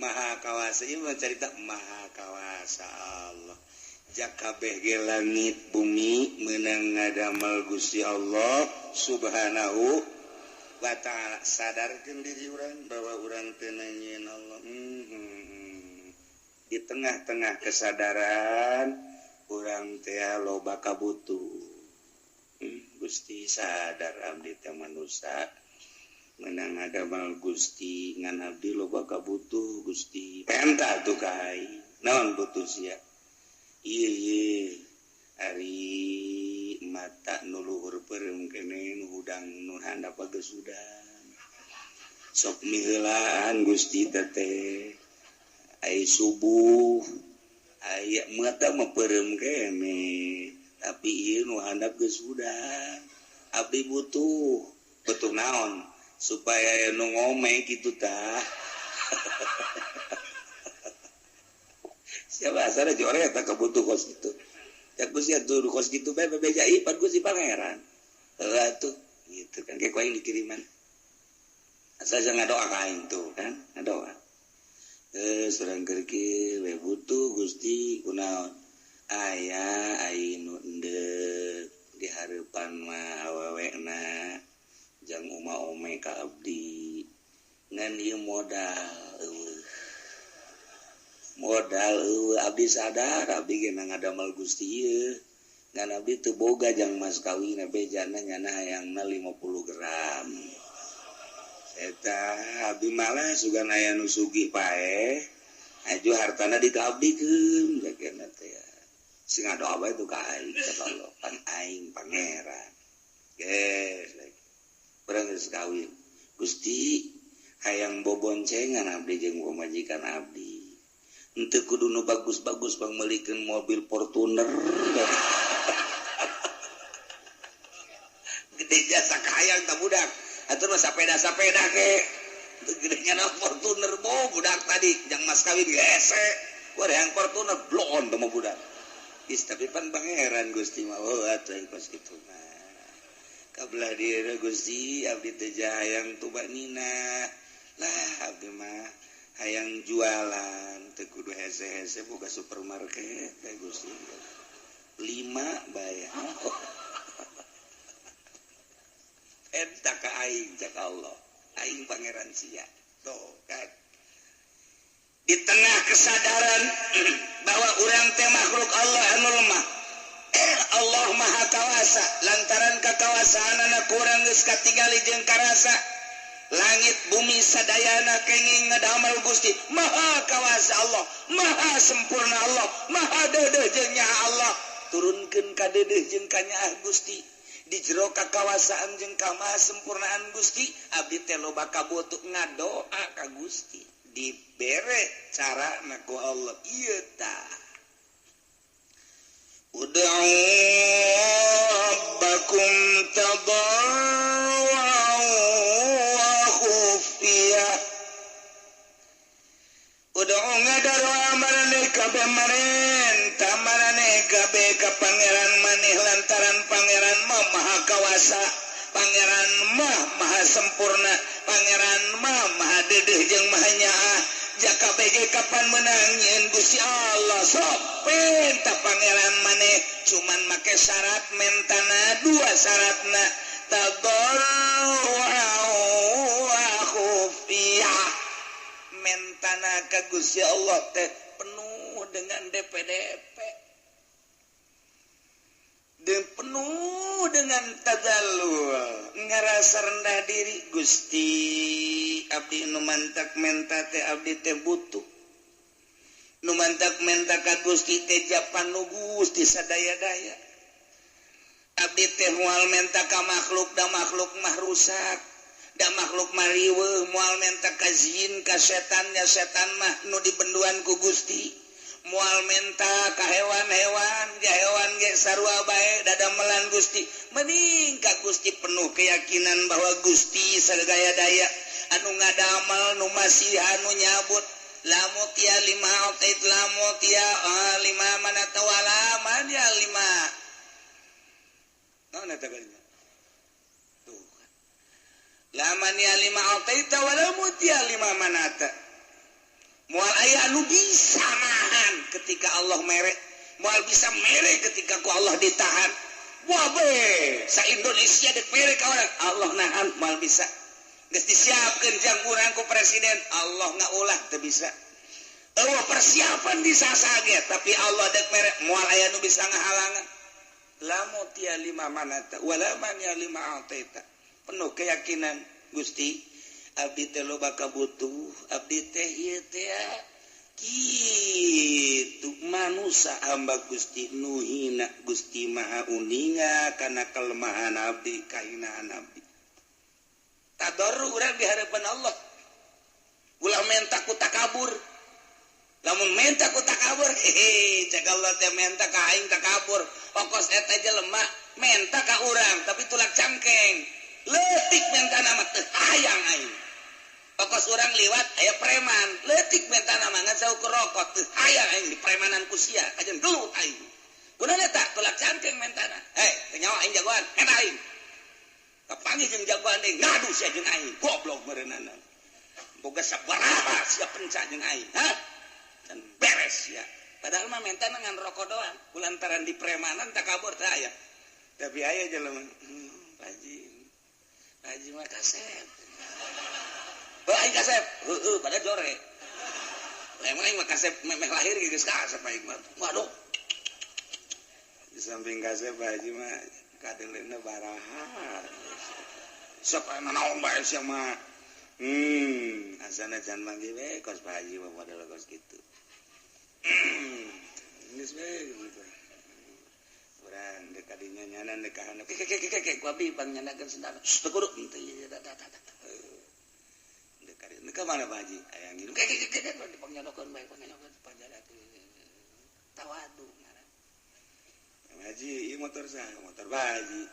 Maha Kawasa ini cerita Maha Kawasa Allah jakabeh ge langit bumi meunang ngadamel Gusti Allah Subhanahu wa ta'ala. Sadarkeun diri urang bahwa urang teu nanyaeun Allah. Di tengah-tengah kesadaran urang teh loba kabutuh. Gusti sadar abdi teh manusia menang adamal Gusti ngan abdi loba kabutuh Gusti penta tuh kai naon butuh sia ieu ari mata nu luhur peureum keneh nu hudang nu handap gesudan sok miheulaan Gusti teh ai subuh aya mata mah peureum keneh tapi ieu nu handap gesudan abdi butuh naon supaya nu ngomeh gitu tah. Siapa asal jore eta kebutuh kos gitu. Ya Gusti atuh kos gitu bae bejaipan Gusti pangeran. Heula tuh gitu kan kayak yang dikiriman. Asal jangan doa ka aing tuh kan, ngadoa. Surang keur kieu we butuh Gusti kunaon? Aya aing nu endeuh di hareupan mah awewena. Jang ome ka abdi ngan ieu modal abdi sadar abdi ge ngadamel Gusti ieu ngan abdi teu boga jang mas kawina bejana nyana hayangna 50 gram eta abdi malah sugan aya nu sugih pae aju hartana dikaabdikeun jakena teh sing ngadoa bae tu ka aing Allah pan aing pangeran yes barang geus kawin Gusti hayang boboncengan abdi jeung majikan abdi henteu kudu nu bagus-bagus bang meulikeun mobil Fortuner gede jasa kahayang ta budak atuh mah sapeda ke teu gedenya na Fortuner budak tadi jang mas kawin hese gua hayang Fortuner blon teh mah budak is tapi pan pangeran Gusti mah atuh kos kitu mah kabelah diri Gusti abdi teh hayang tuba nina lah abdi mah hayang jualan teu kudu hese-hese boga supermarket teh Gusti 5 bayar eta ka aing cak Allah aing pangeran sia tuh kan di tengah kesadaran bahwa urang teh makhluk Allah anu lemah Allah Maha Kawasa lantaran kakawasaanna kurang geus katingali jeung karasa langit bumi sadayana kenging ngadamel Gusti Maha Kawasa Allah Maha sempurna Allah Maha deudeuh jeung nya Allah turunkeun ka deudeuh jeung ka nyaah Gusti di jero kakawasaan jeung kamaha sempurnaan Gusti abdi teh loba kabutuh ngadoa ka Gusti dibere carana ku Allah ieu tah ud'u rabbakum tadarruan wa khufiyah ud'u ngadaroa marane kabeh marentah marane kabeh ka pangeran maneh lantaran pangeran mah maha kawasa pangeran mah maha sempurna pangeran mah maha deudeuh jeung maha nyaah jaka bege kapan menang nyeun Gusti Allah sok pentah pangeran maneh cuman make syarat mentana dua syaratna tadarruan wa khufiyah mentana ka Gusti Allah teh penuh dengan DP dan penuh dengan tazallul ngarasa rendah diri Gusti abdi nu mantak menta teh abdi teh butuh nu mantak menta ka Gusti teh japan nu Gusti sadaya-daya abdi teh moal menta ka makhluk da makhluk mah rusak da makhluk mah riweuh moal menta ka jin ka setan ya setan mah nu dibenduan ku Gusti moal menta ka hewan-hewan ya hewan ge sarua bae dadamelan Gusti mending ka Gusti penuh keyakinan bahwa Gusti sadaya-daya anu ngadamel nu masih anu nyabut lamu tia lima autait lamu tia lima manata wala man ya lima naon eta kalinya tuh laman ya lima autaita wala mutia lima manata Moal aya anu bisa nahan ketika Allah merek, moal bisa merek ketika ku Allah ditahan. Wah be, sa Indonesia dek merek ka orang, Allah nahan moal bisa. Geus disiapkeun jang urang ku presiden, Allah ngaulah teu bisa. Eueuh persiapan disasage, tapi Allah dek merek moal aya nu bisa ngahalangan. Lamu tia lima manata, wala man ya lima ataita. Penuh keyakinan Gusti. Abdi teh loba kabutuh, abdi teh ieu teh kitu manusia hamba Gusti nu hina Gusti Maha Uninga kana kelemahan abdi kahinaan abdi. Tadarru urang di harapan Allah. Ulah menta ku takabur. Lamun menta ku takabur, cek Allah teh menta ka aing takabur. Ongkos eta jelema menta ka urang tapi tulak cangkeng. Leutik mentana mah teu hayang aing. Ongkos urang liwat aya preman, leutik mentana mah ngan saukur rokok teu hayang aing di premanan ku sia, kajen gelut aing. Kunaon eta? Tulak cangkeng mentana. Teu nyawa aing jagoan, eta aing. Kapanggih jeung jagoan deui ngadu sia jeung aing, goblok meureunana. Boga sabaraha sia penca jeung aing, dan beres ya. Padahal mah mentana ngan rokok doang, kulantaran di premanan takabur teu aya. Tapi aya jelema, Haji mah kasep. Aing kasep, pada jore. Emang aing mah kasep memeh lahir geus kasep aing mah. Waduh. Di samping kasep Haji mah kadeleuna baraha. Sok ana naon bae sia mah. Asana can manggih we kos Pak Haji mah padahal kos kitu. Geus we gitu. Urang dek kadinya nyanan dek kahana. Kek ku abdi pang nyanakeun sendana. Teu kudu henteu ieu Neka mana Pak Haji? Ayang ngirim. Kek dipangnyodokeun bae pangnyodokeun panjara tawadu ngaran. Haji, ieu motor saha? Motor Pak Haji.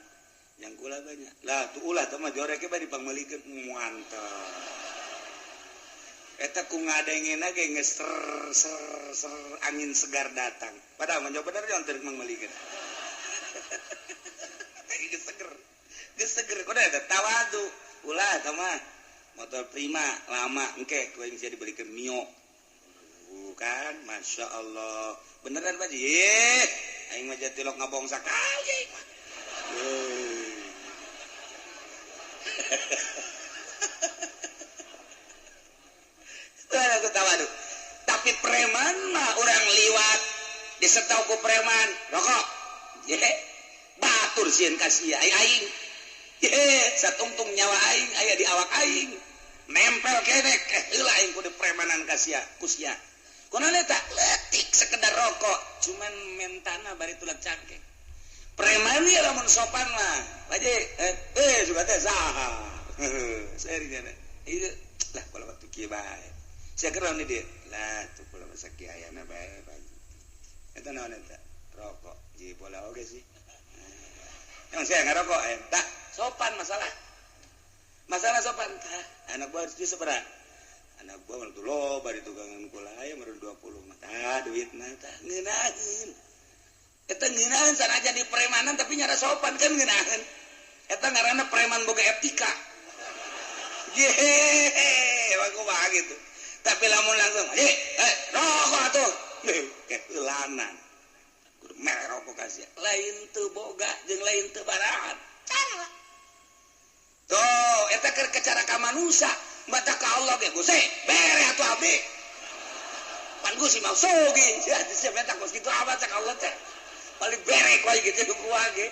Yang kula banyak. Lah tuh ulah teh mah joreke bae dipangmelikeun mantap. Eta ku ngadengeuna ge geus ser angin segar datang. Padahal mah bener jangan teu mangmelikeun. Geus seger. Geus seger kudu eta tawadu. Ulah teh mah motor prima lama engke ku aing sia dibelikeun Mio. Bukan, Masya Allah. Beneran Pak Haji? Aing mah jatilok ngabong sakali aing mah. Aku tawadu. Tapi preman mah orang liwat disetau ku preman rokok. Batur sieun ka sia aing. Satungtung nyawa aing aya di awak aing. Nempel kene heula aing ku di premanan ka sia ku sia. Kunaon eta? Leutik sekedar rokok, cuman mentana bari tulak cangkeng. Preman ieu lamun sopan mah. Baje, suka teh saha? Serinya teh. Ieu lah kalau waktu kieu bae. Sia keur naon dieu? Lah tuh kula mah sakiayana bae, Pak. Eta naon eta? Rokok. Ji bola oge sih. Yang saya ngarokok eta sopan masalah. Masalah sopan tah. Anak buah itu seberapa? Anak buah mah tuh loba di tugangan kula aya meureun 20 mah tah duitna tah ngeunaheun. Eta ngeunaheun sanajan di premanan tapi nyara sopan kan ngeunaheun. Eta ngaranna preman boga etika. Aku mah gitu. Tapi lamun langsung, rokok atuh. Keulanan. Kudu mere rokok ka sia. Lain teu boga jeung lain teu barahan. Cara. Tuh, eta keur cara ka manusia, mata ka Allah ge Gusti, bere atuh abdi. Pan Gusti mah sogi, sia meta kos kitu abad cak Allah teh. Paling bere ku aya gitu ku ge.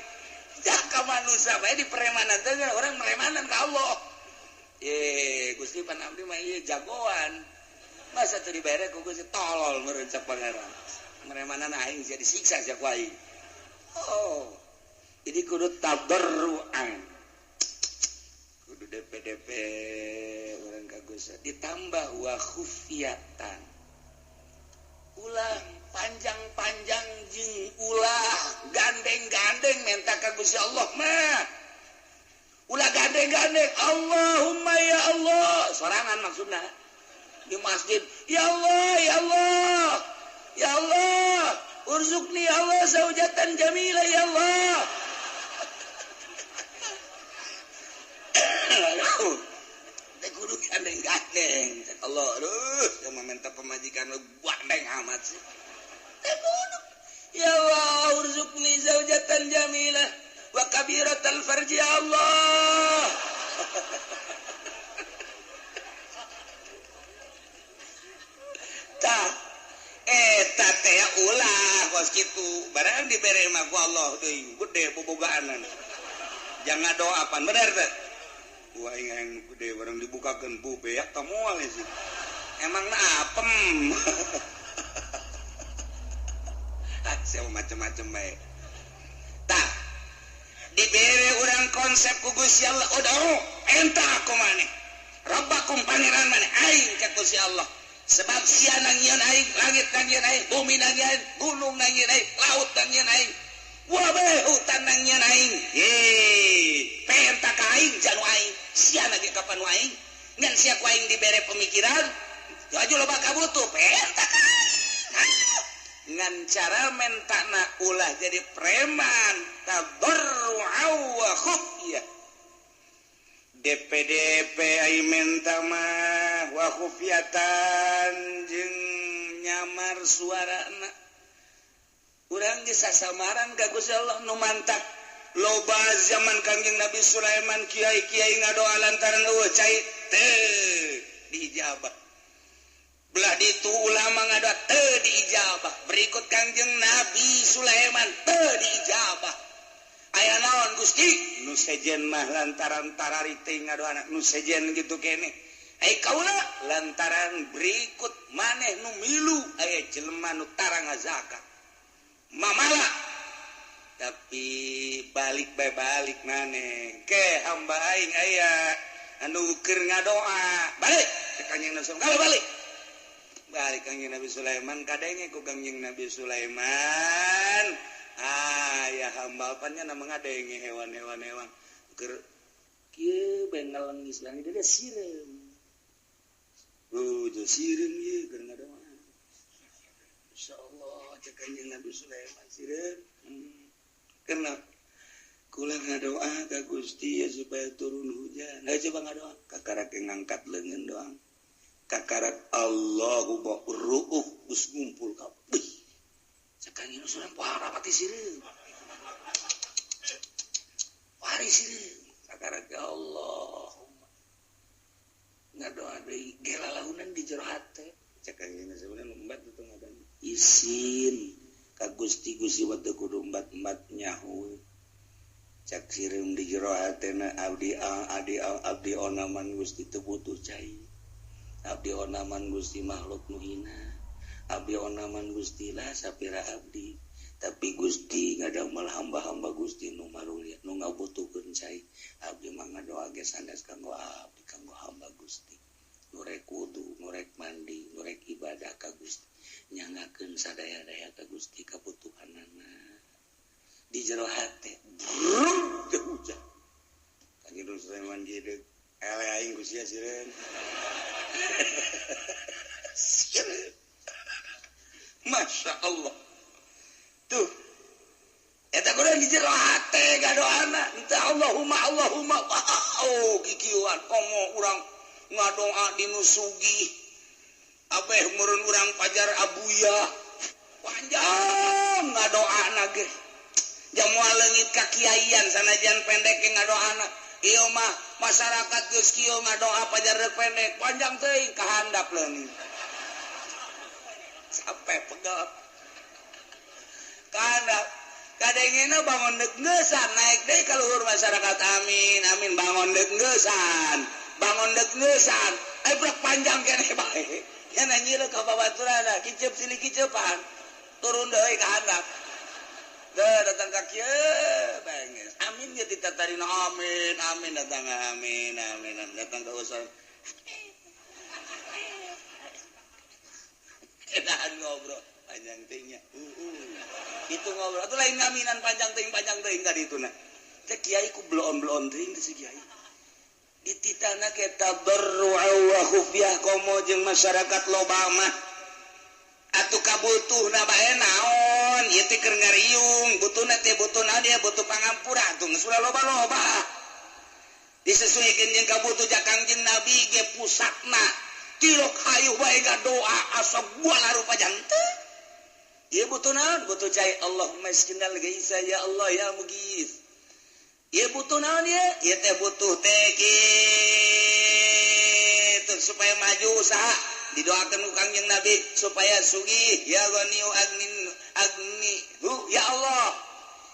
Jak ka manusia bae di premanan teh orang premanan ka Allah. Gusti pan abdi mah ieu jagoan. Masa teu dibere ku Gusti tolol meureun cak pangeran. Meremanan aing sia disiksa sia ku aing. Oh. Jadi kudu tadarruan. Kudu DP urang ka Gusti ditambah wa khufiyatan. Ulah panjang-panjang jeung ulah gandeng-gandeng minta ka Gusti Allah mah. Ulah gandeng-gandeng Allahumma ya Allah sorangan maksudna di masjid ya Allah ya Allah ya Allah urzuqni ya Allah zaujatan jamilah ya Allah. Teh kudu gandeng gadeng Allah sama minta pemajikan lu bandeng amat sih ya Allah urzuqni zaujatan jamilah wa kabiratal farji Allah tah eta teh ulah kos kitu barang dibere mah ku Allah deui gede bobogaanan jangan doapan bener teh wah yang gede barang dibukakeun bu beak teh moal sih emang apem siapa macam-macam bae tah dibere urang konsep ku Gusti Allah udah entah aku maneh rabbakum pangeran maneh aing ka Gusti Allah sebab sia nangieun aing langit nangieun aing bumi nangieun aing gunung nangieun aing laut nangieun aing wae hutan nangieun aing perintah ka aing janu aing sia lagi kapan aing ngan sia ku aing dibere pemikiran aju loba kabutuh perintah ka aing ngan cara mentana ulah jadi preman tadarru'u wa khufyah DPDP ai menta mah wa khufyatan jeung nyamar suarana urang ge sasamaran ka Gusti Allah nu mantap loba zaman Kangjeng Nabi Sulaiman kiai-kiai ngadoa lantaran eueuh cai teu diijabah belah ditu ulama ngadoa teu diijabah berikut Kangjeng Nabi Sulaiman teu diijabah aya naon Gusti nu sejen mah lantaran tararite ngadoana nu sejen gitu kene ai kaula lantaran berikut maneh nu milu aya jelema nu tara ngazakat mamala tapi balik bae balik maneh ke hamba aing aya anu keur ngadoa balik ke Kangjeng Nabi Sulaiman balik balik Kangjeng Nabi Sulaiman kadenge ku Kangjeng Nabi Sulaiman ya hamba apanya nama ngadenge hewan-hewan keur kieu bengal nangis lang dia sireum sireum ieu keur ngadoa insyaallah cek Kangjeng Nabi Sulaiman sireum karena kula ngadoa ka Gusti ya supaya turun hujan coba ngadoa kakarak ngangkat leungeun doang kakarak Allahu ru'uh us ngumpul kabeh Kangjeng Sulaiman pohara pati sireum pari sireum kakarak ya Allah ngadoa deui gelalaunan di jero hate cek Kangjeng Sulaiman umbat itu ngadoa isin ka Gusti wa teu kudu umbat-umbat nyahu cak sireum di jero hatena abdi onaman Gusti teu butuh cai abdi onaman Gusti makhluk nu hina abdi onaman Gusti lah sapira abdi tapi Gusti ngadamel hamba-hamba Gusti nu marulia nu ngabutuhkeun cai abdi mah ngadoa ge sandes kanggo abdi kanggo hamba Gusti nu rek wudu nu rek mandi nu rek ibadah ka Gusti nyangakeun sadaya-daya ka Gusti kabutuhanana di jero hate teu hujan Kangjeng Sulaiman gede ele aing Gusti sireun Masya Allah tuh eta kudu di jero hate gadoana entah Allahumma kikieuan komo urang ngadoa dinu sugih abeh meureun urang pajar abuya panjang ngadoana ge jamual leungit ka kiaian sanajan pendek ge ngadoana ieu mah masyarakat geus kieu ngadoa pajar rek pendek panjang teuing ka handap leungit sampai pegel kana kadengena bangun deuk ngeusan naik deui ka luhur masyarakat amin bangun deuk ngeusan brek panjang keneh bae nya nyileuk ka babaturana kiceup silih kiceupan turun deui ka handap datang ka kieu benges amin ge ditatarina amin datang amin datang ka usaha edan ngobrol panjang teuingnya itu ngobrol atuh lain ngaminan panjang teuing ka dituna teh kiai ku belon teuing teh si kiai dititana ke tadarru'u wa khufyah komo jeung masyarakat loba mah atuh kabutuhna bae naon ieu teh keur ngariung butuhna teh butuh naon dia butuh pangampura atuh geus ulah loba-loba disesuaikan jeung kabutuh Kangjeng Nabi ge pusatna tilok hayuh bae doa asa buala rupa janten. Ieu butuh naon? Butuh cai Allahumma isqinal ghaitsa ya Allah ya mughits. Ieu butuh naon ieu? Ieu teh butuh teh kitu supaya maju usaha didoakeun ku Kangjeng Nabi supaya sugih ya ghaniyu agni ya Allah.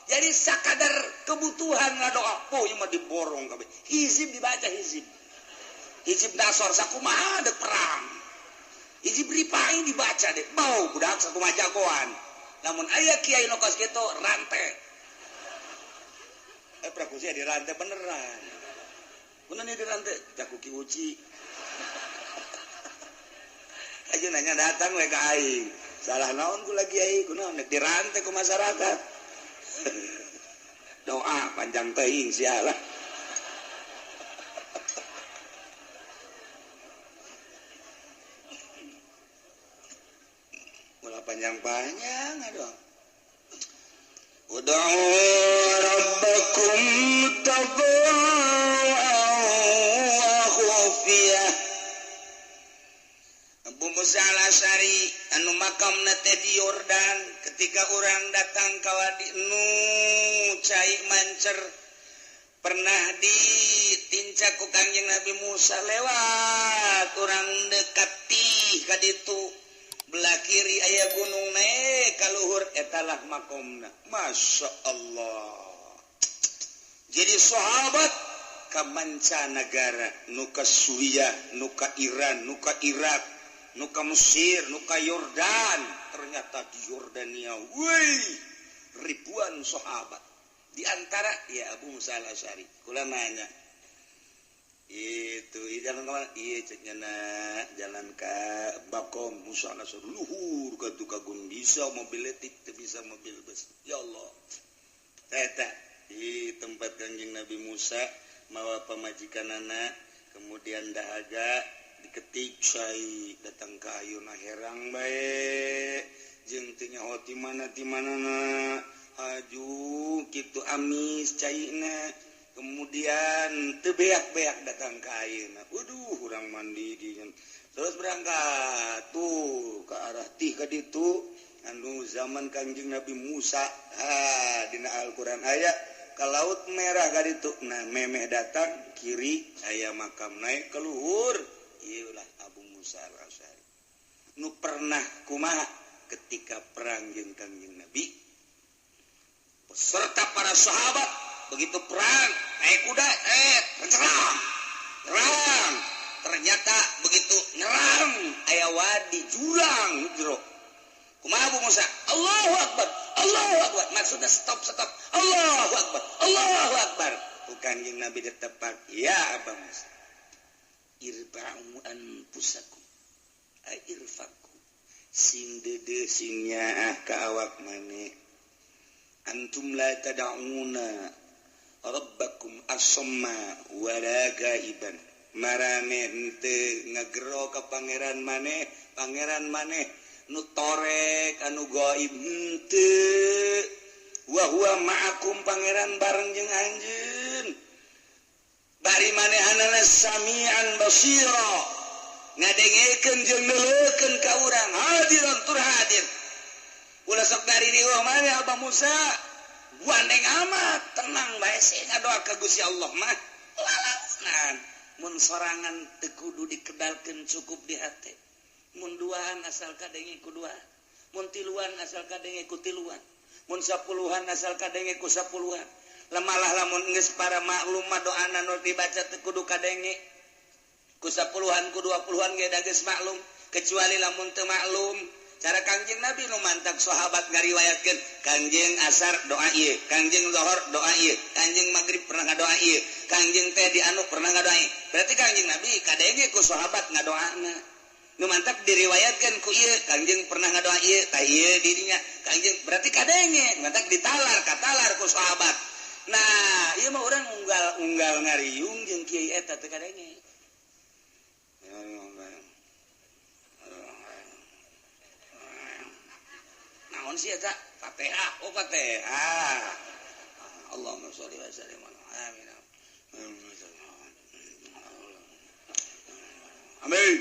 Jadi sakadar kebutuhan ngadoa poe mah diborong kabeh. Hizib dibaca hizib. Hizib dasar sakumaha deuk perang. Hizib ripai dibaca deh. Bau budak sakumaha jagoan. Lamun aya kiai nu kos kitu rante. Prakusia di rante beneran. Kunaon di rante? Jaku Ki Uci. Aja nanya datang we ka aing. Salah naon kula kiai? Kunaon di rante ku masyarakat. Doa panjang teuing sia lah. Mula panjang-panjang aduh. Ud'u rabbakum tadarruan wa khufiyah. Abu Musa al-Asy'ari anu makamna teh di Yordan ketika orang datang ka wadi nu cai mancer pernah ditincak ku Kangjeng Nabi Musa lewat orang dekati ka ditu belah kiri aya gunung naik ka luhur etalah makomna. Masya Allah. Jadi sahabat ka mancanagara nu ka Suriah nu ka Iran nu ka Irak nu ka Mesir, nu ka Yordan, ternyata di Yordania, wih, ribuan sahabat. Di antara ya Abu Musa al-Asy'ari. Kula nanya, itu jalan kemana? Iya ceknya jalan ke Bakom Musa al-Asy'ari luhur ka tu kagun bisa mobil etik, bisa mobil bus. Ya Allah, eta di tempat Kangjeng Nabi Musa mawa pamajikan anak, kemudian dahaga diketik cai datang ke ayeuna herang bae jeung teu nyaho ti manana aju kitu amis caina kemudian teu beak-beak datang ke ayeuna waduh urang mandi di terus berangkat tuh ke arah tih ka ditu anu zaman Kangjeng Nabi Musa dina Al-Qur'an aya ka Laut Merah ka ditu nah memeh datang kiri aya makam naik ke luhur. Iyalah Abu Musa al-Asy'ari nu pernah kumaha ketika perang jeung Kangjeng Nabi beserta para sahabat begitu perang naik kuda nyerang ternyata begitu nyerang aya wadi jurang jero kumaha Abu Musa Allahu Akbar maksudnya stop Allahu Akbar Kangjeng Nabi ditepak ya Abu Musa irba'u anfusakum irfaku sing dede sing nyaah ka awak maneh antum la tad'una rabbakum as-samma wa la ghaiban marane henteu ngagero ka pangeran maneh nu torek anu gaib henteu wa huwa ma'akum pangeran bareng jeung anjeun bari manehanana samian basira ngadengekeun jeung neuleukeun ka urang hadiran tur hadir ulah sok dari riweuh maneh Abu Musa gandeng amat tenang bae sih ngadoa ka Gusti Allah mah lalaunan mun sorangan teu kudu dikedalkeun cukup di hate mun duaan asal kadenge ku duaan mun tiluan asal kadenge ku tiluan mun sapuluhan asal kadenge ku sapuluhan lamalah lamun geus para maklum mah doana nu dibaca teu kudu kadenge ku 10-an ku 20-an ge da geus maklum kecuali lamun teu maklum cara Kangjeng Nabi nu mantap sahabat ngariwayatkeun Kangjeng asar doa ieu Kangjeng zuhur doa ieu Kangjeng magrib pernah ngadoa ieu Kangjeng teh di anu pernah ngadoa ieu berarti Kangjeng Nabi kadenge ku sahabat ngadoana nu mantap diriwayatkeun ku ieu Kangjeng pernah ngadoa ieu tah ieu dirinya Kangjeng berarti kadenge mantap katalar ku sahabat. Nah, ieu mah urang unggal ngariung jeung kiai eta teh kadenge. Naon sih eta? Fatihah. Oh, Fatihah. Allahumma sholli wa sallim ala Muhammad. Amin.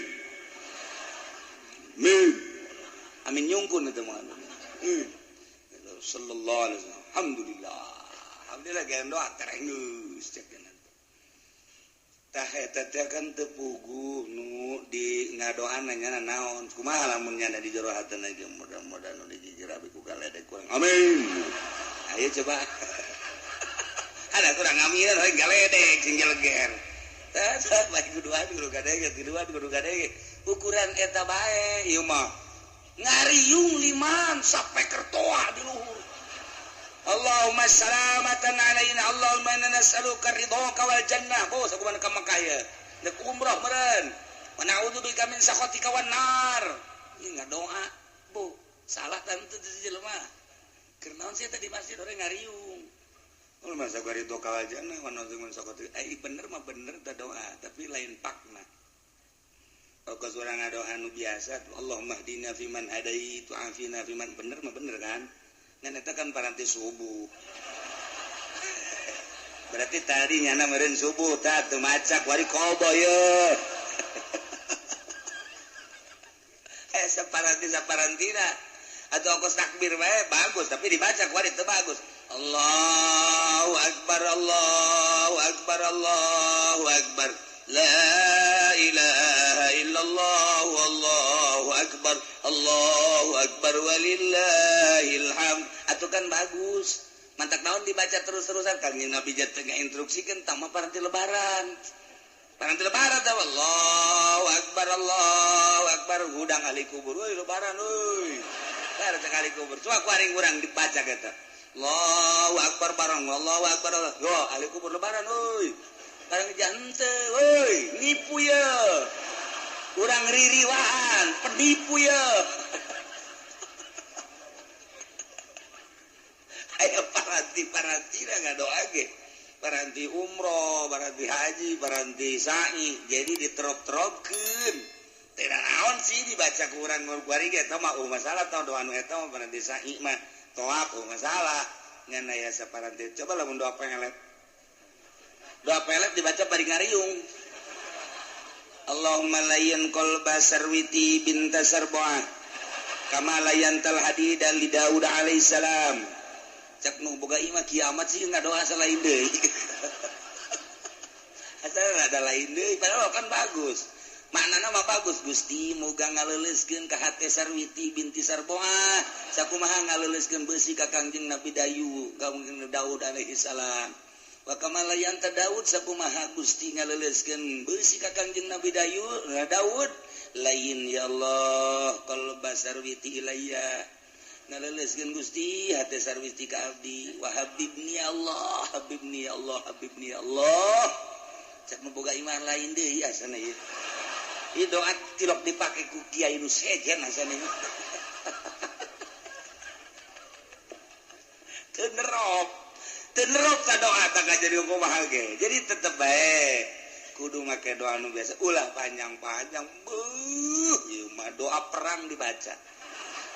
Amin. Amin nyungkun itu mah. Sallallahu alaihi wasallam. Alhamdulillah. Alhamdulillah geus doa terenggeus cek geus. Tah eta teh kan teu puguh nu di ngadoan nya naon. Kumaha lamun nya di jero hatena ge mudah-mudahan nu dijijirabi ku galedek kurang. Amin. Ayo coba. Ada kurang ngamiran we galedek sing geleger. Tah bae kudu gadege. Ukuran eta bae ieu mah. Ngariung liman sampai kertoa di luhur. Allahumma salamatan alaina Allahumma inna nas'aluka ridhaka wal jannah. Bo sakumaha ka Makkah ya. Dek umrah meureun. Wa na'udzubika min sakhatika wan nar. Ieu ngadoa, Bo. Salah tante di jelema. Keur naon sih tadi masjid orang ngariung. Ul masa ridhaka wal jannah wa na'udzubika min sakhatika. Bener mah bener ta doa, tapi lain pakna. Kalau seorang ngadoa anu biasa, Allahumma hdina fiman hadait wa afina fiman bener mah bener kan? Ngan eta kan paranti subuh. Berarti tadi nyana meureun subuh tah teu macak wari kobo ye. Saparantina atau kos takbir bae bagus tapi dibaca wari teu bagus. Allahu akbar Allahu akbar Allahu akbar. La ilaha illallah wallahu akbar walillahil hamd. Atuh kan bagus. Mantak naon dibaca terus-terusan kan Nabi jatuh instruksikan tama paranti lebaran. Paranti lebaran tah Allahu akbar hudang ahli kubur euy lebaran euy. Tara sekali kubur. Coba kuaring urang dibaca eta. Allahu akbar bareng Allahu akbar. Yo ahli kubur lebaran euy. Barang jante, woi, nipu ya, kurang ririwahan, penipu ya. Ayo paranti nggak doa ge, paranti umroh, paranti haji, paranti sa'i, jadi diterop-teropkeun. Tidak naon sih dibaca kurang ngurguari ge, eta mah masalah tau doa nu eta mah paranti sa'i mah toap masalah. Ngan aya saparanti, coba lamun doa pengelet. Doa pelet dibaca bari ngariung. Allahumma layyan qalba sarwiti binta sarboah kama layyantal hadida li Daud alaihissalam. Cak nu boga imah kiamat sih ngadoa salain deui. Asal ada lain deui padahal kan bagus. Maknana mah bagus Gusti muga ngaleuleskeun ka hate Sarwiti binti Sarboah sakumaha ngaleuleskeun beusi ka Kangjeng Nabi Kangjeng Daud alaihissalam. Wa kamalayan ta Daud sakumaha Gusti ngaleuleskeun beusi ka Kangjeng Nabi Daud lain ya Allah qalba sarwiti ilayya ngaleuleskeun Gusti hate sarwiti ka abdi wa habibni Allah cak nu boga iman lain deui asana ieu ieu doa tilok dipake ku kiai nu sejen asana ieu teu nerop ka doa tak jadi kumaha ge. Jadi tetep bae kudu make doa nu biasa. Ulah panjang-panjang. Ieu mah doa perang dibaca.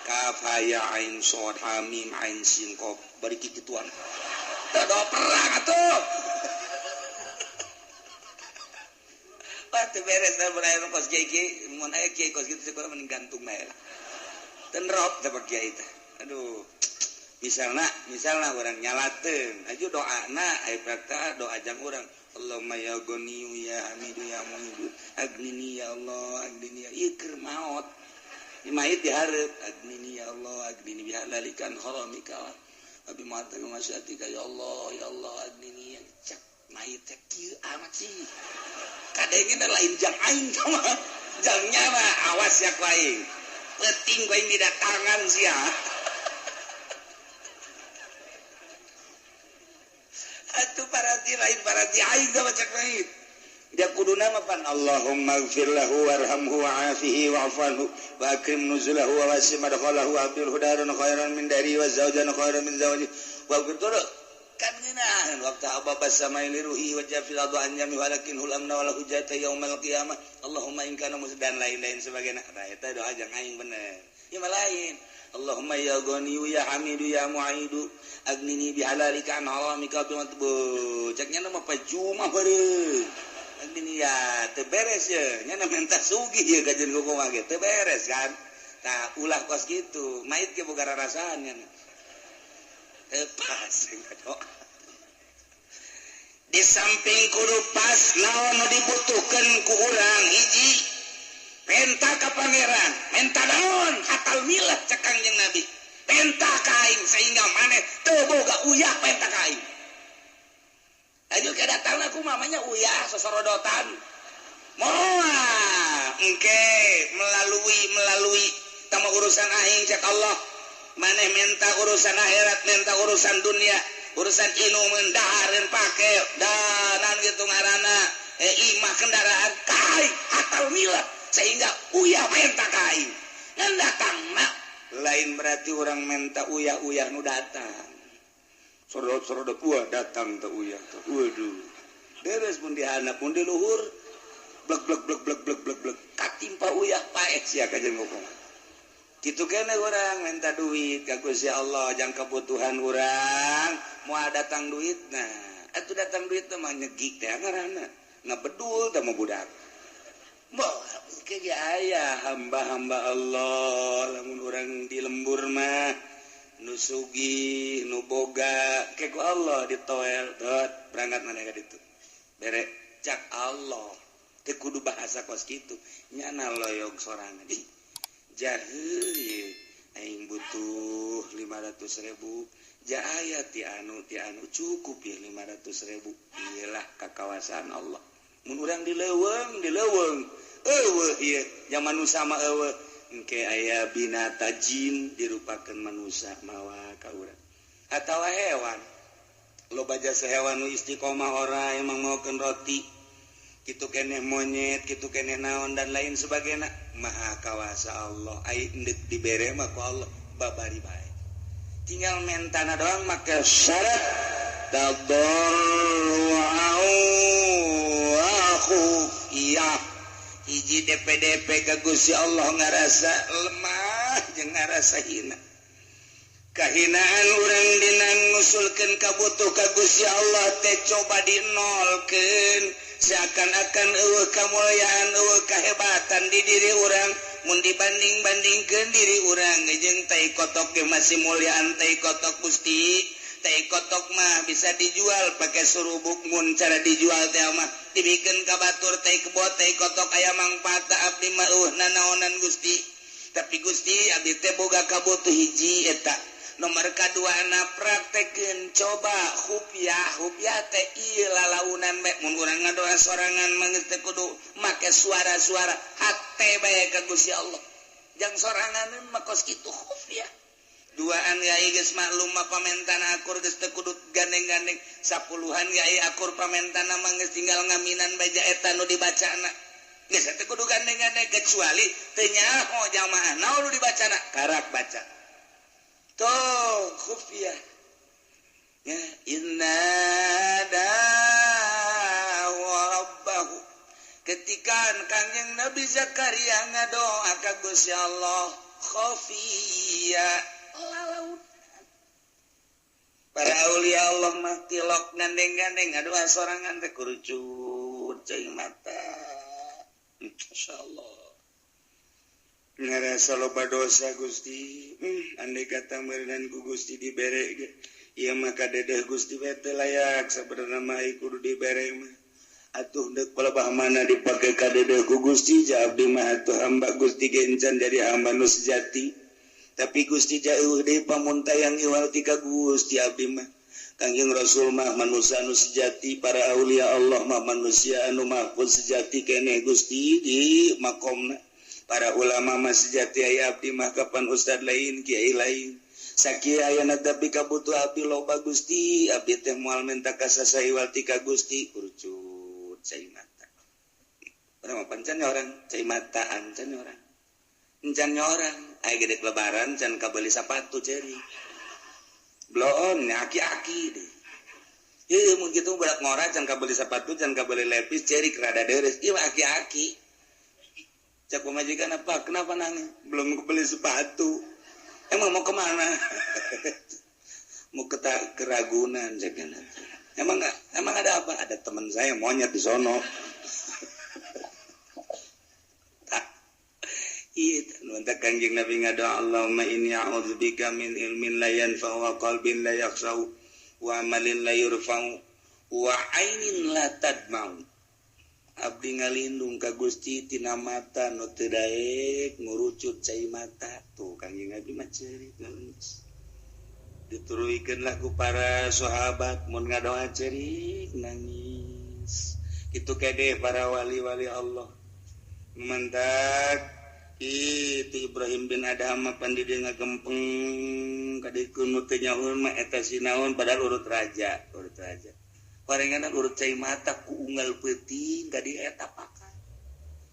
Kaf ha ya ain shad ha mim ain sin qaf. Bari kikituan. Doa perang atuh. Pasti beres da bener kos kiai mun aya kiai kos kitu sekolah mending gantung bae lah. Teu nerop da kiai teh. Aduh. Misalna orang nyalateun aju doana aya praktek doa jang urang Allahumma ya ghaniyu ya hamidu ya muhidu agnini ya Allah agnini ya ieu keur maot imait dihareup agnini ya Allah agnini bihalalikan haramika wa bi ma'atika masyatika ya Allah agnini ya cak mait teh kieu amat sih kadenge lain jang aing mah jangnya mah awas ya ku aing penting ku aing didatangan sia. Atuh paranti aing da baca lain. Dia kudu nama pan Allahumma ighfir lahu warhamhu wa'afihi wa'fu wa akrim nuzulahu wa wasi' madkhalahu wa abdil hudaran khairan min dari wa zawjan khairan min zawji wa qurtur kan ngeunaheun waqta ababas samai liruhi wa jafil adhan yami walakin hulamna wala hujata yaumil qiyamah Allahumma in kana musdan lain-lain sebagainya eta doa jang aing bener ieu mah lain Allahumma ya ghaniyu ya hamidu ya mu'idu agnini bihalalika an haramika bi matbu ceknya nama pajumah beureuh gini ya beres ya nya minta sugih ya kajian kumaha ge teu beres kan tah ulah kos gitu mait ge boga rarasaan teu pas di samping kudu pas naon nu dibutuhkeun ku urang hiji penta ka pangeran menta naon hatal milah cek Kangjeng Nabi penta kain sehingga maneh teu boga uyah penta kain. Ayo ke datang aku mamanya uyah sosorodotan. Moal engke melalui tama urusan aing cek Allah. Maneh minta urusan akhirat, minta urusan dunia, urusan inu mendahareun pake danan gitu ngaranna imah kendaraan kain hatal milah sehingga uyah minta kain. Ngan datangna lain berarti orang minta uyah-uyah nu datang. Sorodot gua datang teu uyah teh. Waduh. Beres pun dihana pun di luhur. Blek katimpa uyah paek sia kajen ngomong. Kitu keneh urang minta duit ka Gusti Allah jang kebutuhan urang moal datang duitna. Atuh datang duit teh mah nyegik teh ngaranna. Ngabedul teh mah budak. Moal ke aya hamba-hamba Allah lamun urang di lembur mah nu sugih nu boga keku Allah ditoel dot berangkat mana ka ditu bere cak Allah teu kudu bahasa kos kitu nyana loyog sorangan ih jaheuh aing butuh 500.000 jaaya ti anu cukup ya 500.000 iyalah kakawasan Allah mun urang dileuweung eueuh ieu zaman nu sama eueuh engke aya binata jin dirupakeun manusia mawa ka urang atawa hewan loba jasa hewan nu istiqomah ora emang maokeun roti kitu keneh monyet kitu keneh naon dan lain sebagainya maha kawasa Allah ai endek dibere mah ku Allah babari bae tinggal mentana doang make syarat tadarru'u wa khufiyah hiji DP-DP ka Gusti Allah ngarasa lemah jeung ngarasa hina. Kahinaan urang dina ngusulkeun kabutuh ka Gusti Allah teh coba dinolkeun seakan-akan eueuh kamulyaan eueuh kahebatan di diri urang mun dibanding-bandingkeun diri urang jeung tai kotok ge masih mulyaan tai kotok Gusti. Tai kotok mah bisa dijual pakai surubuk mun cara dijual teh mah dibikeun ka batur tai kebot tai kotok aya mangpaat abdi mah nanaonan Gusti tapi Gusti abdi teh boga kabutuh hiji eta nomor kaduana praktekeun coba hupyah teh ieu lalaunan bae mun urang ngadoa sorangan mah teh kudu make suara-suara hate bae ka Gusti Allah jang sorangan mah kos kitu hupyah duaan yai geus maklum mah pamentana akur geus teu kudu gandeng-gandeng sapuluhan yai akur pamentana mah geus tinggal ngaminan baja eta nu dibacana geus teu kudu gandeng-gandeng kecuali teu nyaho jamaah naon nu dibacana karak baca toh khufiyah ya inna rabbahu ketika Kangjeng Nabi Zakaria ngadoa ka Gusti Allah khufiyah para aulia Allah mah tilok gandeng-gandeng ngadoa sorangan teh kurucut cai mata insyaallah ngarasa loba dosa Gusti andai kata meureun ku Gusti dibere ge ieu mah kadedeh Gusti we teh layak sabenerna mah kudu dibere mah atuh deuk palebah mana dipake kadedeh ku Gusti ja abdi mah atuh hamba Gusti ge encan jadi hamba nu sejati tapi Gusti jauh deui pamuntayang iwal ti ka Gusti abdi mah Kangjeng Rasul mah manusia anu sejati para aulia Allah mah manusia anu mahfuz sejati keneh Gusti di makomna para ulama mah sejati aya abdi mah kapan ustad lain kiai lain sakieu ayeuna tapi kabutuh abdi loba Gusti abdi teh moal minta kasasa iwal ti ka Gusti kurcut cai mata urang mah pancan orang cai mataan can orang encan orang aya gede lebaran can kabeli sapatu ceri bloon aki-aki deh ieu mun kitu budak ngora can kabeli sapatu can kabeli lepis ceri kerada deres ieu aki-aki cak pemajikan apa kenapa nangis belum beli sepatu emang mau kemana mau ke Ragunan cakna emang ada apa? Ada teman saya monyet di sono. Iya, Kanjeng Nabi ngadoa Allahumma inni a'udzubika min ilmin la yanfa'u wa qalbin la yakhsha'u wa amalin la yurfa'u wa ainin la tadma'u. Abdi ngalindung ka Gusti tina mata nu teu daek ngurucut cai mata. Tuh Kanjeng Nabi mah ceurik geus. Dituruykeun lah ku para sahabat mun ngadoa ceurik nangis. Kitu kede para wali-wali Allah. Mantak itu Ibrahim bin Adham pandidi ngagempeng kadikeun nu teu nyahoeun mah eta sinaon padahal urut raja. Parenganan urut cai mata ku unggal peuting ka di eta pakat.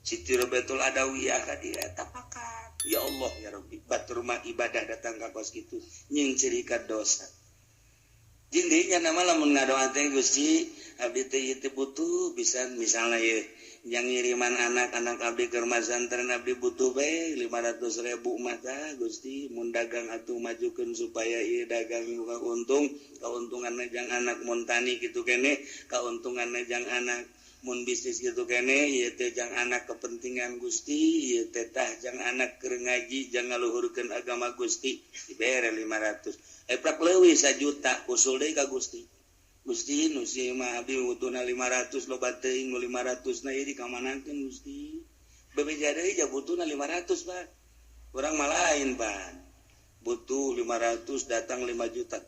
Siti Robetul Adawiyah ka di eta pakat. Ya Allah ya Rabbi, batur mah ibadah datang ka kos kitu nying cirikat dosa. Jindinya nama lamun ngadoa teh Gusti abdi teh butuh bisa misalnya ye yang ngiriman anak-anak abdi ke rumah santren abdi butuh bae 500.000 mata Gusti mun dagang atuh majukeun supaya ieu dagang buka untung kauntunganna jang anak mun tani kitu kene kauntunganna jang anak mun bisnis kitu kene ieu teh jang anak kepentingan Gusti ieu teh tah jang anak keur ngaji jang ngaluhurkeun agama Gusti dibere 500 prak leuwih 1 juta usul deui ka Gusti nu si mah abdi butuhna 500 loba teuing nu 500 na ieu dikamanakeun Gusti. Bebeja deui ja butuhna 500, Pak. Urang mah lain, Pak. Butuh 500 datang 5 juta.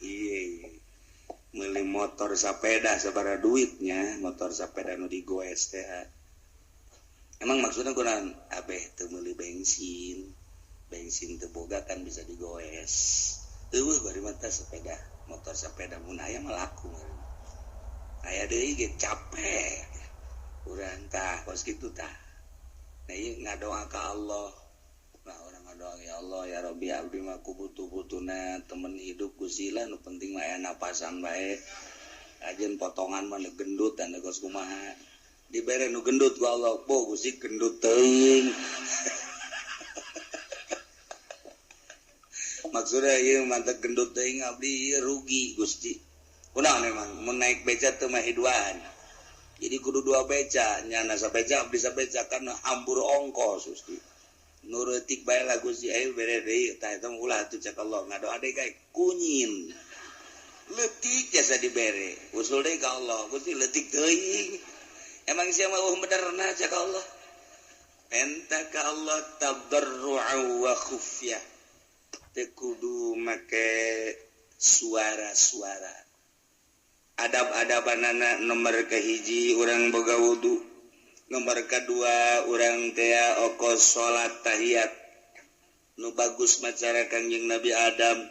Ieu. Meuli motor sapeda sabaraha duitnya, motor sapeda nu digoes teh. Emang maksudna kunaon? Abeh teu meuli bensin. Bensin teu boga kan bisa digoes. Eueuh bari mata sepeda. Motor sepeda mun aya mah laku. Aya deui ge capek. Urang tah kos kitu tah. Nah ieu ngadoa ka Allah. Nah urang ngadoa ya Allah ya Rabbi abdi mah kubutuh-butuhna temen hidup Gusti lah nu penting mah aya napasan bae. Ajeun potongan mah nu gendut dan geus kumaha. Dibere nu gendut ku Allah, po Gusti gendut teuing. Maksudnya ieu mantep gendut teuing abdi rugi Gusti. Kunaon emang mun naik beca teu mah hiduan. Jadi kudu 2 beca, nyana sabeca abdi sabeca kan hambur ongkos Gusti. Nu reutik bae lah Gusti aya bere deui tah eta ulah atuh cak Allah ngadoa deui kae kunyin. Leutik jasa dibere. Usul deui ka Allah, Gusti leutik teuing. Emang sia mah benerna cak Allah. Enta ka Allah tadarru'a wa khufyah. Kudu make suara-suara adab-adabanana nomor kahiji urang boga wudu nomor kedua urang teh okos salat tahiyat nu bagus macara Kanjeng Nabi Adam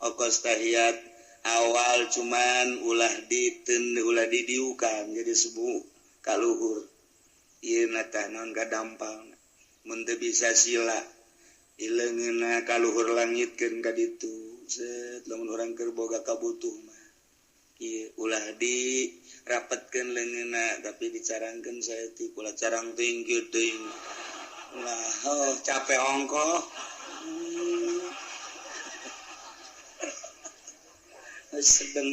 okos tahiyat awal cuman ulah didiukan jadi subuh kaluhur ieu tah naon gadampang mun teu bisa sila ileungeunna kaluhur langitkeun ka ditu set lamun urang keur boga kabutuh mah ieu ulah dirapetkeun leungeunna tapi dicarangkeun saeutik ulah carang teuing kieu teuing ulah capek ongkoh sedeng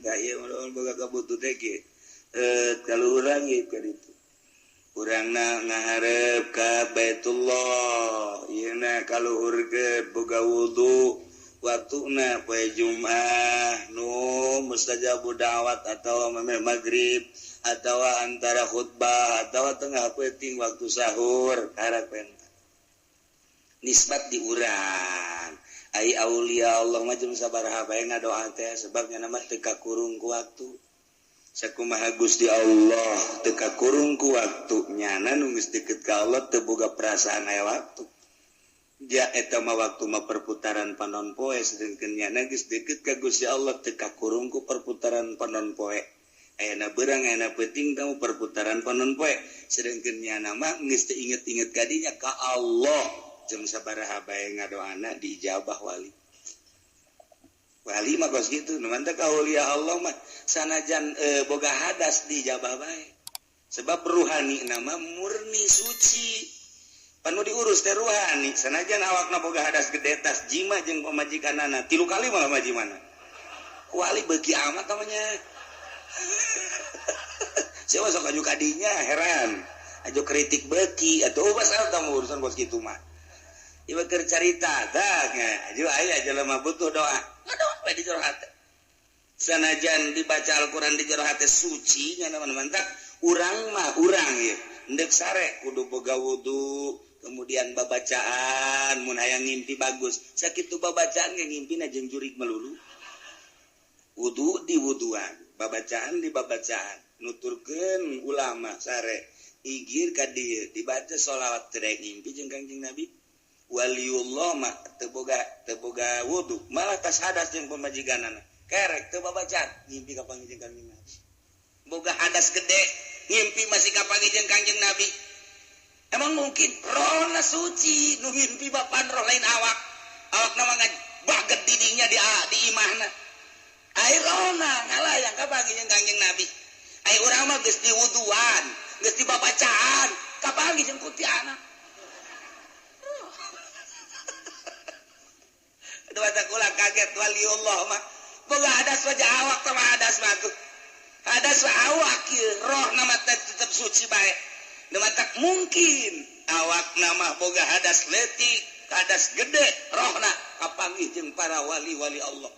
ka ieu boga kabutuh teh ge kaluhur langit ka ditu urangna ngaharep ka Baitullah yeuna kaluhurkeun boga wudu waktuna poe Jumat nu mustajabud da'wat atawa meme maghrib atawa antara khutbah atawa tengah peuting waktu sahur harapan nisbat di urang ai aulia Allah macam sabaraha bae ngadoa teh sebabnya nama teu kakurung ku waktu sakumaha Gusti Allah teu kakurung ku waktu nyana nu geus deukeut ka Allah teu boga perasaan aya waktu ja eta mah waktu mah perputaran panon poe sedengkeun nyana geus deukeut ka Gusti Allah teu kakurung ku perputaran panon poe ayana beurang ayana peuting tamu perputaran panon poe sedengkeun nyana mah geus teu inget-inget ka dinya ka Allah jeung sabaraha bae ngadoana diijabah wali wali mah kos gitu nu mantep kaulia Allah mah sanajan boga hadas dijabah bae sebab ruhani nama murni suci panu diurus teh ruhani sanajan awakna boga hadas gede tas jima jeung pamajikanana 3 kali malah majimana wali bagi amat namanya. Siapa sok aju kadinya heran. Aju kritik beki atau pasal tamu urusan bos gitu mah. Ieu keur carita dah aju aya jelema butuh doa. Ngadoa bae di jero hate. Sanajan dibaca Al-Qur'an di jero hate suci nya mantap. Urang mah urang ieu. Endek sare kudu boga wudu, kemudian babacaan mun hayang ngimpi bagus. Sakitu babacaan ge ngimpina jeung jurig melulu. Wudu di wuduan, babacaan di babacaan. Nuturkeun ulama sare igir ka dieu dibaca sholawat terek ngimpi jeung Kangjeng Nabi. Waliullah mah teu boga wudu, malah tas hadas jeung pamajiganana. Kerek teu babacaan ngimpi ka panggih Kangjeng Nabi. Boga hadas gede ngimpi masih ka panggih Kangjeng Nabi. Emang mungkin rohna suci nu ngimpi bapan roh lain awak nama baget didinya di imahna. Ai rohna ngalayang ka panggih Kangjeng Nabi. Ai urang mah geus diwuduan, geus dibabacaan, ka panggih jeung kutiana. Dua takula kaget waliullah mah boga hadas wajah awak sama hadas mah tuh. Hadas awak kieu roh nama tetep suci bae. Nama tak mungkin awak nama boga hadas leutik, hadas gede rohna kapanggih jeung para wali-wali Allah.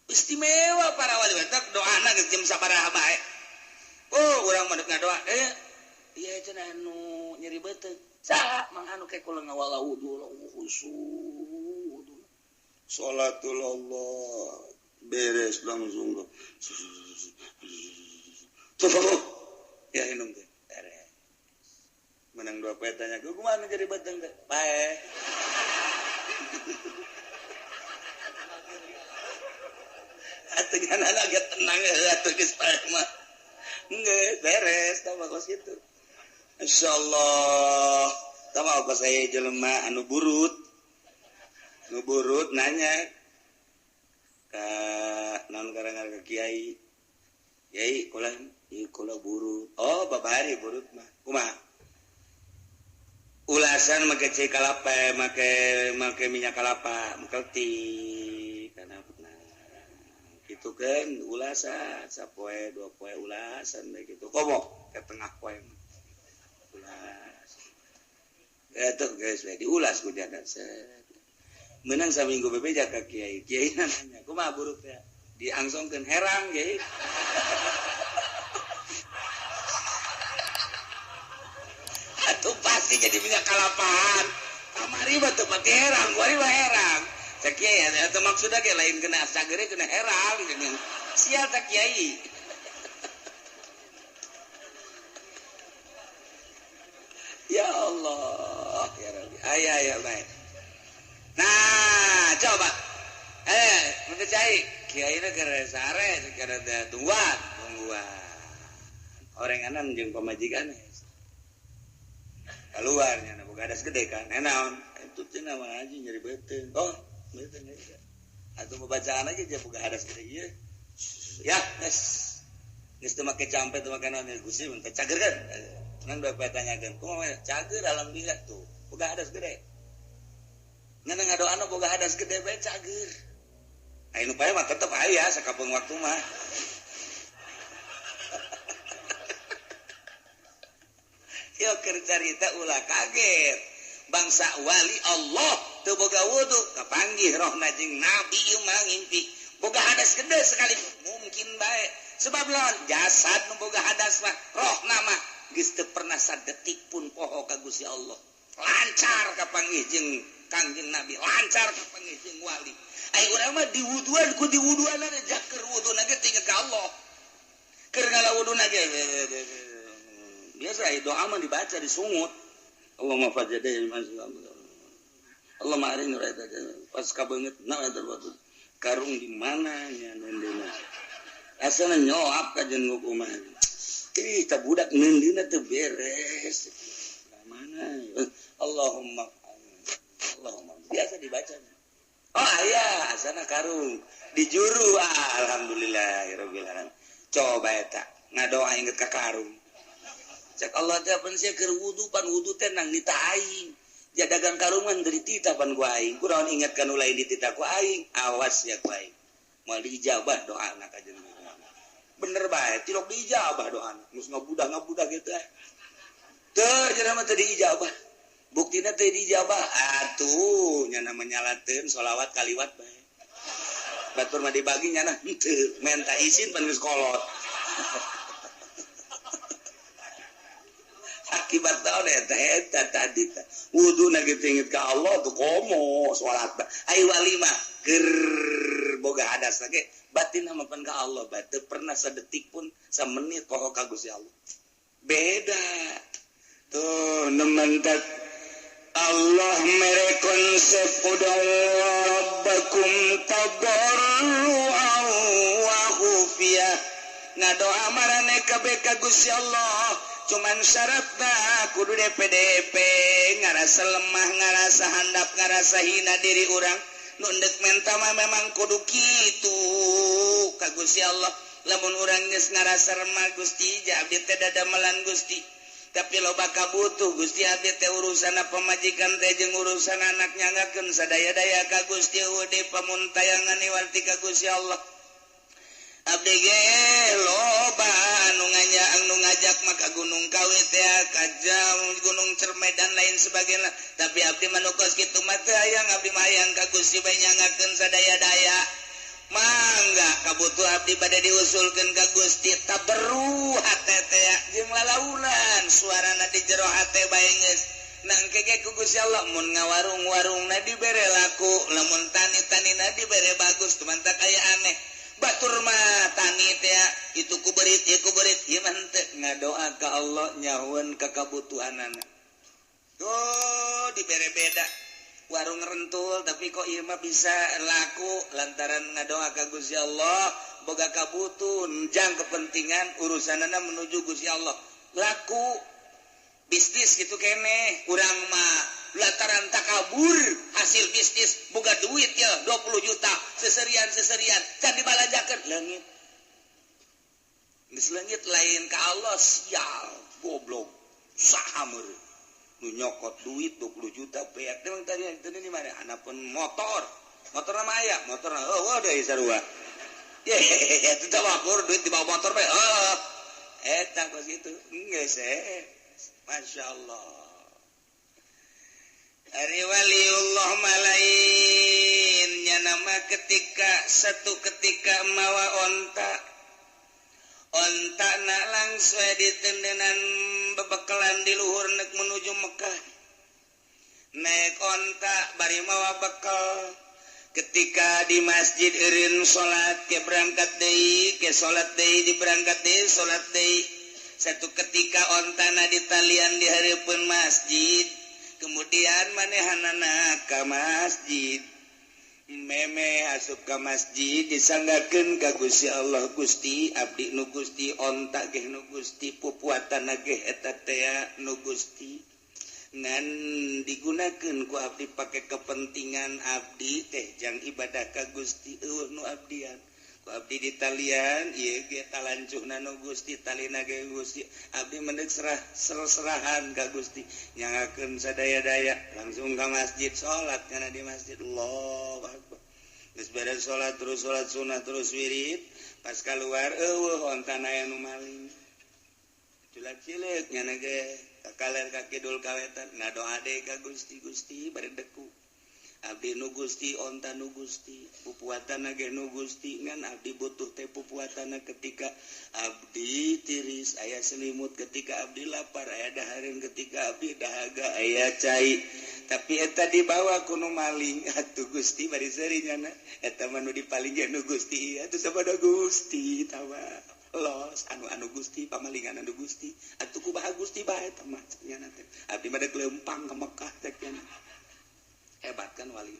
Istimewa para wali tak doana geus jam sabaraha bae. Oh urang mah ngadoa ieu cenah anu nyeri beuteung. Saha manganu ke kula ngawala wudu khusyuk. Sholatul Allah beres langsung tuh ya inung teh beres menang dua petanya gue kumaha jadi beteng teh bae atuh anak agak tenang atuh geus bae mah geus beres tah bakos kitu insyaallah tah mah saya jelema anu burut nanya ka naon karang-karang kiai kula burut oh babari burut mah kumaha ulasan make cai kalapa make minyak kalapa mengkelti kana kitu kan ulasan sapoe dua poe ulasan bae kitu komo ke tengah poe ulas eta geus diulas ku jadat menang saminggu bebeja ka kiai nanya kumaha burut teh diangsongkeun herang kiai atuh pasti jadi minyak kalapan kamari mah teu pake herang kuari mah herang cak kiai atuh maksudna ge lain kena sagere kena herang geuning sia tak kiai ya Allah ya Rabbi aya bae. Nah, coba. Mun cai kiaina keur sare keur tungguan. Orenganan jeung pamajikan. Keluarnya boga hadas gede kan. Naon? Itu cenah mah aja nyeri beuteung. Oh, beuteung aja. Atuh babacaan aja dia boga hadas gede ieu. Ya, geus teu make campe teu make naon Gusti mun cager kan. Nang bae tanyakeun, kumaha cager alhamdulillah tuh. Boga hadas gede. Ngana ngadoana boga hadas gede bae cager. Anu bae mah tetep aya sakapeung waktu mah. Yo keur carita ulah kaget. Bangsa wali Allah teu boga wudu kapanggih rohna jeung nabi ieu mah ngimpi. Boga hadas gede sekali mungkin bae. Sebab lawan jasad nu boga hadas mah rohna mah geus teu pernah sadetik pun poho ka Gusti Allah. Lancar kapanggih jeung Kangjeng Nabi lancar kapanggih jeung wali. Ai urang mah diwuduan ku diwuduan aja keur wuduna ge tinggal ka Allah. Keur ngalauduna ge biasa doa mah dibaca disungut. Allahumma fajadil masuk. Allah maring eta pas kabeungeut na eta batu. Karung di mana nya nendina. Asana nyoap ka jeung hukuman. Ih ta budak nendina teu beres. Mana? Allahumma biasa dibaca. Oh iya, asana karung di juru alhamdulillahirabbil alamin. Coba eta ngadoa inget ka karung. Cek Allah teh pan sia keur wudu pan wudu teh nang nita aing. Ja dagang karungan dari tita pan ku aing. Kunaon inget ka nu lain di tita ku aing. Awas ya ku aing. mau dijabah doa anak aja bener baik tilok dijabah doa mus ngabudah gitu teu jeung mah teu dijabah buktina teu dijabah atuh nya namanya lateun sholawat kaliwat bae batur mah dibagi nya nah teu menta izin pan geus kolot akibat tahu eta tadi wuduna gitu inget ka Allah tuh komo salat ai walimah ger boga hadas lagi batin hamapan ka Allah teu pernah sadetik pun samenit pokok ka Gusti Allah beda tuh nementak Allah mere konsep udang rabbakum tadarru'an wa khufiyah ngadoa marane kabeh ka Gusti Allah cuman syaratna kudu DPDP ngarasa lemah ngarasa handap ngarasa hina diri urang nundek menta mah memang kudu kitu ka Gusti Allah lamun urang geus ngarasa remah Gusti abdi teh dadamelan Gusti tapi loba kabutuh Gusti abdi teh urusana pamajikan teh jeung urusan anak nyangakeun sadaya-daya ka Gusti ude pamuntayangan iwarti ka Gusti Allah abdi ge loba anu ngajak maka gunung Kawi teh ka gunung Cermai dan lain sebagainya tapi abdi manukos kitu mah teu hayang abdi mah hayang ka Gusti bae nyangakeun sadaya-daya mangga kabutuh abdi bade diusulkeun ka Gusti taberu hate teh jeung lalaunan suarana di jero hate bae geus nangkege ku Gusti Allah mun ngawarung-warungna dibere laku lamun tani-tanina dibere bagus teman tak aya aneh batur mah tani teh itu kuberit ieu mah teu ngadoa ka Allah nyahueun ka kabutuhanana tuh dibere beda warung rentul tapi kok ieu mah bisa laku lantaran ngadoa ka Gusti Allah boga kabutuh jang kepentingan urusanana menuju Gusti Allah laku bisnis gitu kene urang mah lantaran takabur hasil bisnis boga duit ya 20 juta seserian can dibalajakeun leungit geus leungit lain ka Allah sial goblok saha meureun nu nyokot duit 20 juta beak teh tadi di mana anapun motor mah aya motor deui sarua eta teh wakur duit di bawa motor bae eta kos kitu geus masyaallah Ari waliullah malain nya nama satu ketika mawa onta na langsung ditendenan bebekalan di luhur nek menuju Mekah naik onta bari mawa bekal ketika di masjid eureun salat ke berangkat deui ke salat deui di berangkat deui salat deui satu ketika ontana ditalian di hareupeun masjid kemudian manehanana ka masjid meme asup ka masjid disanggakeun ka Gusti Allah Gusti abdi nu Gusti onta ge nu Gusti pupuatan ge eta teh nu Gusti ngan digunakeun ku abdi pake kepentingan abdi teh jang ibadah ka Gusti nu abdian ku abdi di talian ieu ge talancuhna nu Gusti talina ge Gusti abdi mendek serahan ka Gusti nyangakeun sadaya-daya langsung ka masjid salat kana di masjid Allahu Akbar geus beres salat terus salat sunah terus wirid pas keluar eueuh ontana aya nu maling culak-cileuk nya ge kakaler ka kidul kawetan ngadoa deui ka Gusti bari deku abdi nu Gusti onta nu Gusti pupuatana ge nu Gusti ngan abdi butuh teh pupuatana ketika abdi tiris aya selimut ketika abdi lapar aya dahareun ketika abdi dahaga aya cai tapi eta dibawa ku nu maling atuh Gusti bari seuri nya eta mah nu dipaling ge nu Gusti atuh sabada Gusti tawa los anu Gusti pamalingan anu Gusti atuh kumaha Gusti bae tah mah nya teh abdi mah deuk leumpang ka Mekah teh nya hebat kan wali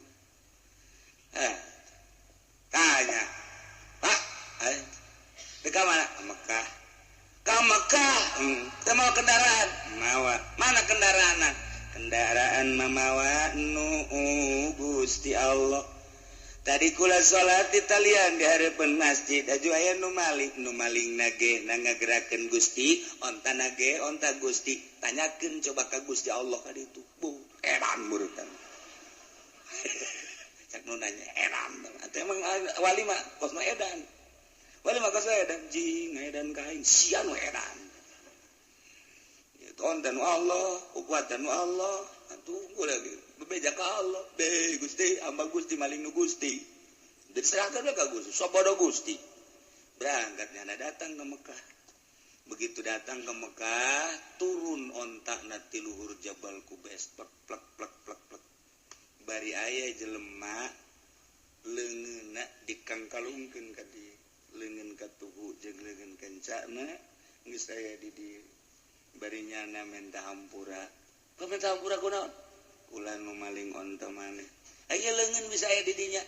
tanya Pak dekat mana ke Mekah mau kendaraan mawa mana kendaraan mamawa nu Gusti Allah tadi kula salat di talian di hareupeun masjid aju aya nu maling nage ngagerakeun Gusti onta nage onta Gusti tanyakeun coba ka Gusti Allah ka ditu bu edan murutan cak nu nanya edan emang wali mah kosna edan. Wali mah kosna edan jing edan kain sian edan. Itu ontan Allah, ukuatan Allah. Tunggu lagi. Bebeja ka Allah. Be Gusti, hamba Gusti maling nu Gusti. Jadi serahkan ka Gusti, sopodo Gusti. Berangkatnya ada datang ke Mekah. Begitu datang ke Mekah, turun ontakna ti luhur Jabal Qubais, plek plek plek plek plek. Bari aya jelema leungeunna dikangkalungkeun ka dieu. Leungeun ka tuhu jeung leungeun kencana geus aya di dieu. Bari nyana menta hampura. Pamenta hampura kunaon? Kula nu maling onta maneh. Aya leungeun bisa aya di dinya.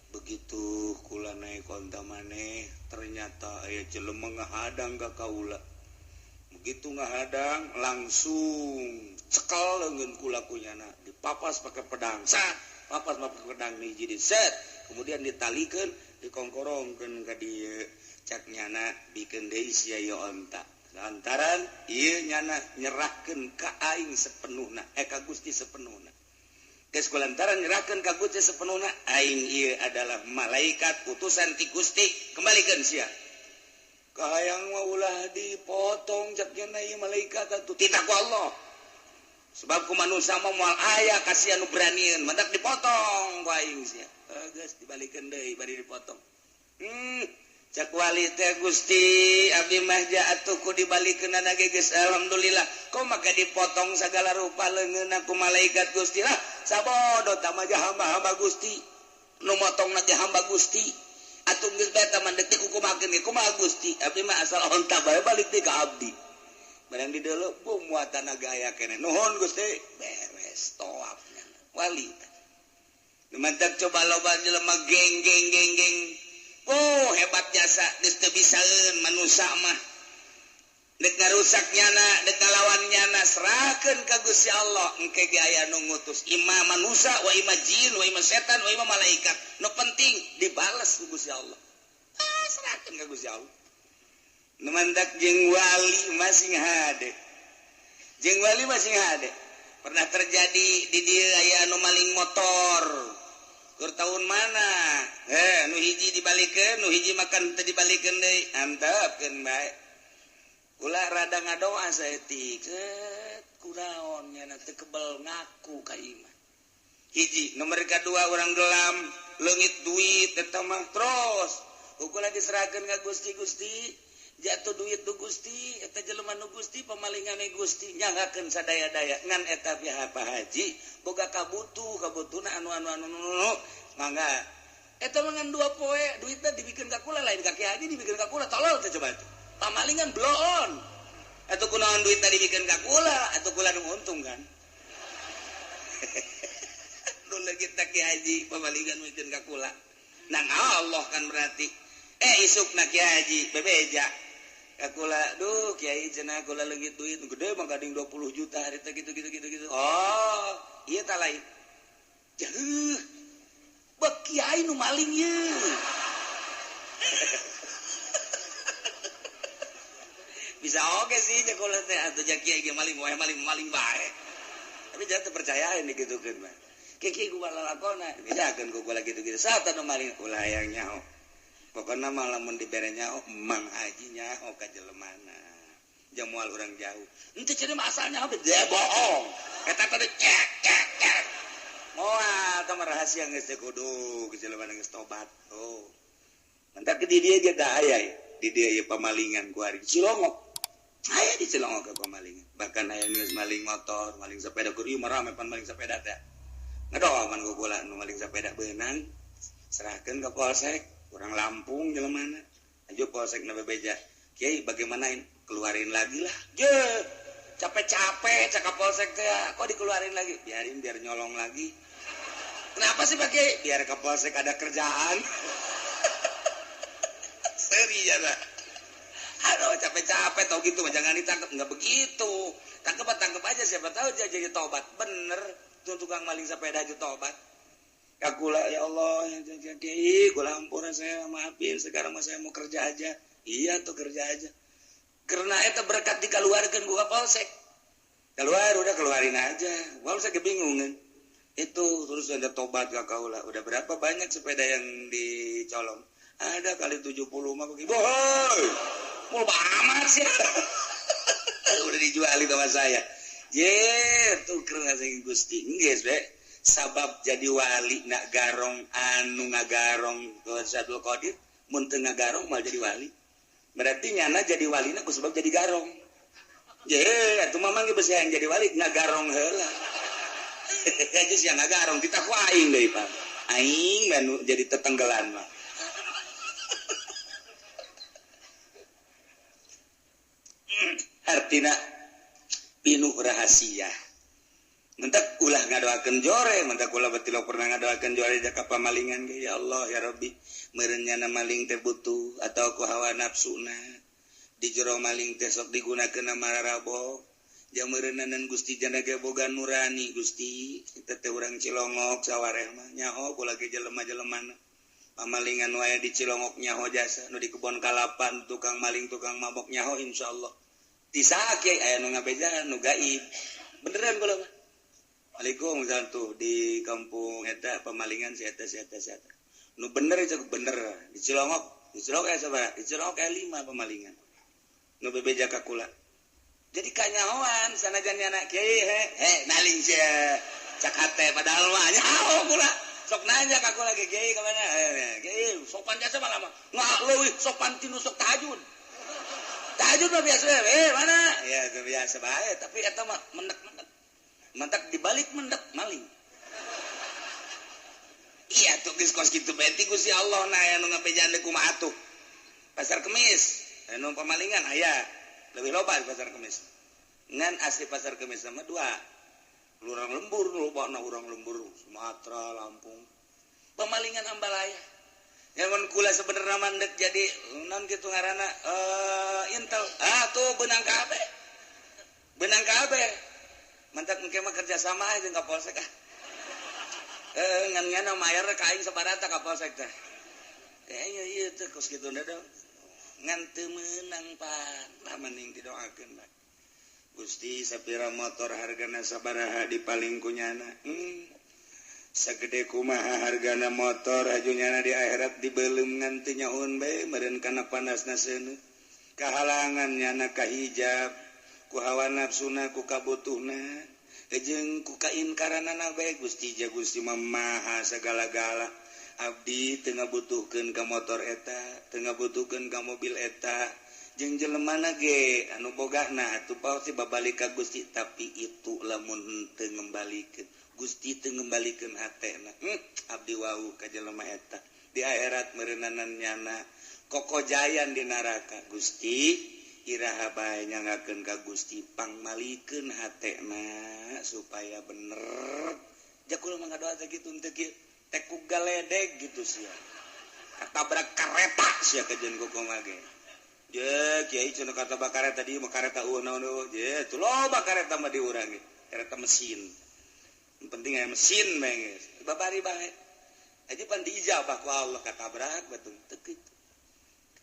Begitu kula naik onta maneh, ternyata aya jelema ngahadang ka kaula. Begitu ngahadang langsung cekel leungeun kula kunyana, dipapas pakai pedang. Sat, papas pakai pedang hiji set. Kemudian ditalikeun, dikongkorongkeun ka dieu. Cak nyana bikeun deui sia ieu onta. Lantaran ieu nyana nyerahkeun ka aing sepenuhna, ka Gusti sepenuhna. Geus kulantaran nyerahkeun ka Gusti sepenuhna, aing ieu adalah malaikat utusan ti Gusti, kembalikeun sia. Kahayang mah ulah dipotong cak nyana ieu malaikat atuh ti takwa Allah. Sebab ku manusia mah moal aya kasih anu beranian, mendak dipotong ku aing sia. Geus dibalikeun deui bari dipotong. Cak wali teh Gusti abdi mah atuh ku dibalikeunana ge geus alhamdulillah. Kok maka dipotong sagala rupa leungeunna ku malaikat Gusti lah. Sabodo tah mah hamba-hamba Gusti. Nu motongna ge hamba Gusti. Atuh geus bae tah mandek ku kumakeun ge kumaha Gusti. Abdi mah asal onta bae balik deui ka abdi. Barang di deuleu bum muatan gaya kene. Nuhun Gusti. Beres toapna. Wali. Mantap coba loba jelema geng. Oh hebat jasa geus teu bisaeun manusia mah. Dek ngarusak nyana, dek ngalawan nyana serahkeun ka Gusti Allah. Engke ge aya nu ngutus imam manusia wa imam jin wa imam setan wa imam malaikat. Nu penting dibales ku Gusti Allah. Serahkeun ka Gusti Allah. Nu mandak jeung wali masing hade. Jeung wali masing hade. Pernah terjadi di dieu aya anu maling motor. Kur tahun mana? Nu hiji dibalikeun, nu hiji makan teu dibalikeun deui. Antepkeun bae. Ulah rada ngadoa saeutik. Kunaon nya teu kebel ngaku ka imah. Hiji, nomor kadua urang gelam, leungit duit eta mah terus. Ukur diserahkeun ka Gusti. Jatuh duit tu Gusti, eta jelema nu Gusti pamalingane Gusti nyanggakeun sadaya-daya ngan eta pihak Pak Haji boga kabutuna anu mangga eta mangan 2 poe duitna dibikeun ka kula lain ka Ki Haji dibikeun ka kula tolol teh coba teh pamalingan bloon atuh kunaon duitna dibikeun ka kula atuh kula nu untung kan nu kita Ki Haji pamalingan mikeun ka kula nang Allah kan berarti isukna Ki Haji bebeja kula duh Kiai cenah kula leungit duit gede mah gading 20 juta harita gitu. Oh, ieu tah lain. Jeuh. Bek Kiai nu maling ieu. Bisa oge sih cek kula teh atuh ja Kiai ge maling wae maling bae. Tapi jangan terpercayain digitukeun mah. Kiai ku lalakona bedakeun ku kula gitu-gitu. Sata nu maling ulah hayang nyaho. Pokoknya malah mun dibere nyaho Mang Haji nyaho ka jelemana. Jamual urang jauh. Henteu cenah asalnya apa dia bohong. Eta teh cek. Moal tah rahasia geus teh kudu ke jelemana geus tobat. Oh. Mentak di dieu ge da aya. Di dieu ieu pamalingan ku ari Cilongok. Aya di Cilongok ke pamalingan. Bahkan aya geus maling motor, maling sepeda keur ieu mah rame pan maling sepeda teh. Ngadoa man ku kula nu maling sepeda beunang serahkeun ka polsek. Orang Lampung jelemana aja polsek na bebeja Kiai bagaimana keluarin lagi lah je capek-capek cakap polsek teh kok dikeluarin lagi biarin biar nyolong lagi kenapa sih Pak Kiai biar ke polsek ada kerjaan seri ya lah aduh capek-capek tau gitu mah jangan ditangkap nggak begitu tangkap aja siapa tahu jadi tobat bener tuh tukang maling sepeda aja tobat. Kula ya Allah ya Kiai, kula ampura saya maafin sekarang mah saya mau kerja aja. Iya tuh kerja aja. Karena eta berkat dikeluarkeun ku polsek. Keluar udah keluarin aja. Polsek bingung kan. itu terus ada tobat ke kaula. Udah berapa banyak sepeda yang dicolong? Ada kali 70 mah begitu. Boy, mau amat sih. Udah dijual sama saya. Tuh keren sing Gusti. Geus we. Sabab jadi wali nak garong anu ngagarong Sadul Qadir mun teu ngagarong mal jadi wali. Berarti nyana jadi walina ku sebab jadi garong. Atuh mamang ge beusi hayang jadi wali ngagarong heula. Geus yang ngagarong kita ku aing deui Pak. Aing menu jadi tetenggelan mah. Artina pinuh rahasia. Mentak ulah ngadoakeun jore, mentak ulah betilo pernah ngadoakeun jore jaka pamalingan ge ya Allah ya Rabbi, meureun nyana maling teh butuh atau ku hawa nafsuna. Di jero maling teh sok digunakeun mararabok. Jameureunnan Gusti jana ge boga nurani Gusti. Kita teh urang Cilongok sawareh mah nyaho kula ge jelema-jelemana. Pamalingan wae di Cilongok nyaho jasa, nu di kebon kalapan tukang maling tukang mabok nyaho insyaallah. Tisake aya nu ngabejahan nu gaib. Beneran kula mah. Assalamualaikum tuh di kampung eta pemalingan si eta. Nu bener itu bener di Cilongok aya sabaraha? Di Cilongok aya 5 pemalingan. Nu bebeja ka kula. Jadi kanyahoan sanajan anak kiai naling sia cakate padahal mah nyaho kula. Sok nanya ka kula kiai ka mana? Kiai sopan jasa malah mah. Leuwih sopan tinu sok tahajud. Tahajud mah biasa mana? Ya itu biasa bae tapi eta mah mendek-mendek. Mantak dibalik mendek maling. Iya tuh geus kos kitu beti Gusti Allah na aya nu ngabejaan deui kumaha atuh. Pasar Kemis, anu pamalingan aya. Leuwih loba di Pasar Kemis. Ngan asli Pasar Kemis sama 2. Lurang lembur lobana urang lembur Sumatera, Lampung. Pamalingan Ambalaya. Yang kula sebenarnya mandek jadi naon kitu ngaranna intel. Tuh benang kabeh. Benang kabeh. Mantak engke mah kerja sama aja jeung Kapolsek ngan mayar ka aing sabarata Kapolsek teh. Ieu teh kos kitu da dong. Ngan teu meunang pan, mending didoakeun Pak. Gusti sapira motor hargana sabaraha dipaling ku nyana. Sagede kumaha hargana motor ajunyana di akhirat dibeulem ngan teu nyaun bae meureun kana panasna seuneu. Kahalangan nyana ka hijab. Ku hawa nafsuna ku kabutuhna jeung ku kainkaranana bae Gusti ja Gusti maha sagala-gala abdi teu ngabutuhkeun ka motor eta teu ngabutuhkeun ka mobil eta jeung jelemana ge anu bogana atuh pasti babalik ka Gusti tapi itu lamun teu ngembalikeun Gusti teu ngembalikeun hatena abdi wau ka jelema eta di akhirat meureunana nyana kokojayan di neraka Gusti iraha bae nyangakeun ka Gusti pangmalikeun hatena supaya bener. Jakul mah ngadoa teh kitu teh kieu teh ku galedeg gitu sia. Katabrak kareta sia kajeun kumaha ge. Je kiai cenah katabrak kareta di mah kareta naon je teu loba kareta mah di urang ge. Kareta mesin. Yang penting aya mesin bae geus. Babari bae. Aja pan diijabah ku Allah katabrak batur teu kitu.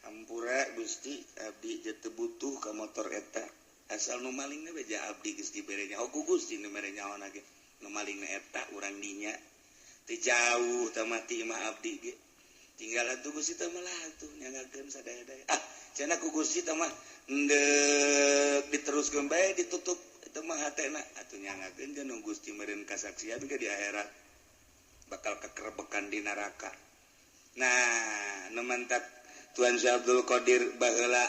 Hampura Gusti abdi jatuh butuh ke motor eta asal nu malingna beja abdi geus dibere nyaho ku Gusti nu mere nyaona ge nu malingna eta urang dinya teu jauh tah mati mah abdi ge tinggal atuh Gusti teh melah atuh nyangakeun sadaya-daya cenah ku Gusti teh mah endeup diteruskeun bae ditutup eta mah hatena atuh nyangakeun jeung nu Gusti meureun kasaksian ge di akhirat bakal kekerebekan di neraka. Nah nu mantap Tuan Syekh Abdul Qadir baheula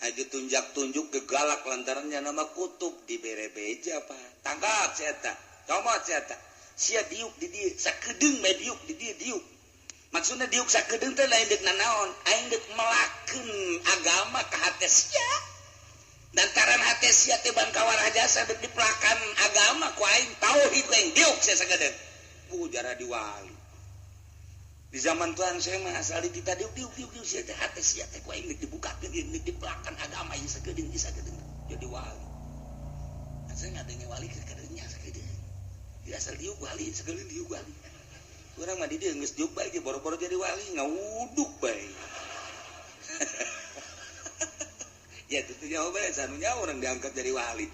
aju tunjak-tunjuk ke galak lantarannya nama kutub dibere beja Pak. Tangkap eta. Comot eta. Sia diuk di dieu sakedeung bae diuk di dieu diuk. Maksudna diuk sakedeung teh lain deuk nanaon? Aing deuk melakeun agama ka hate sia. Lantaran hate sia teh ban kawarah jasa deuk dipelakan agama ku aing tauhid aing diuk sia sakedeung. Jara diwali. Di zaman Tuhan saya mah asal kita diuk sia teh hate sia teh ku aing dibukakeun geus dipelakan agama ieu sakedeung jadi wali. Saya ngadenge wali kadernya sakedeung. Di asal diuk wali sakedeung diuk wali. Urang mah di dieu geus diuk bae ge boro-boro jadi wali ngawuduk bae. Ya itu nyaho bae sanunya orang diangkat jadi wali.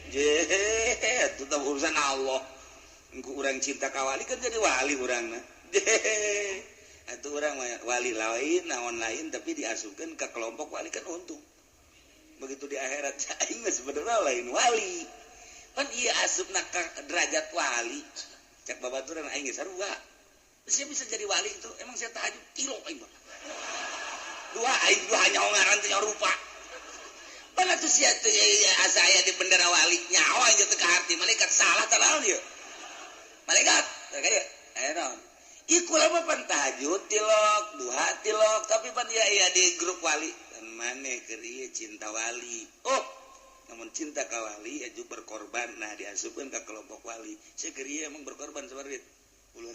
Itu urusan Allah. orang cinta kawali kan jadi wali orang atau orang wali lain naon lain tapi diasuhkan ke kelompok wali kan untung begitu di akhirat aing sebenarnya lain wali kan iya asup nak derajat wali cak babaturan aing sarua saya bisa jadi wali itu emang saya tahajud kilo aing dua hanya ngaran teh rupa mana tuh sia teh asa aya di bendera wali nyawa aja teh ka hati malaikat salah tah naon ieu malaikat kayak naon iku lama pan tahajud tilok duha tilok tapi pan ya di grup wali dan maneh keur ieu cinta wali oh namun cinta ka wali aju berkorban nah diasupkeun ka kelompok wali saya keur ieu emang berkorban sabarit 10.000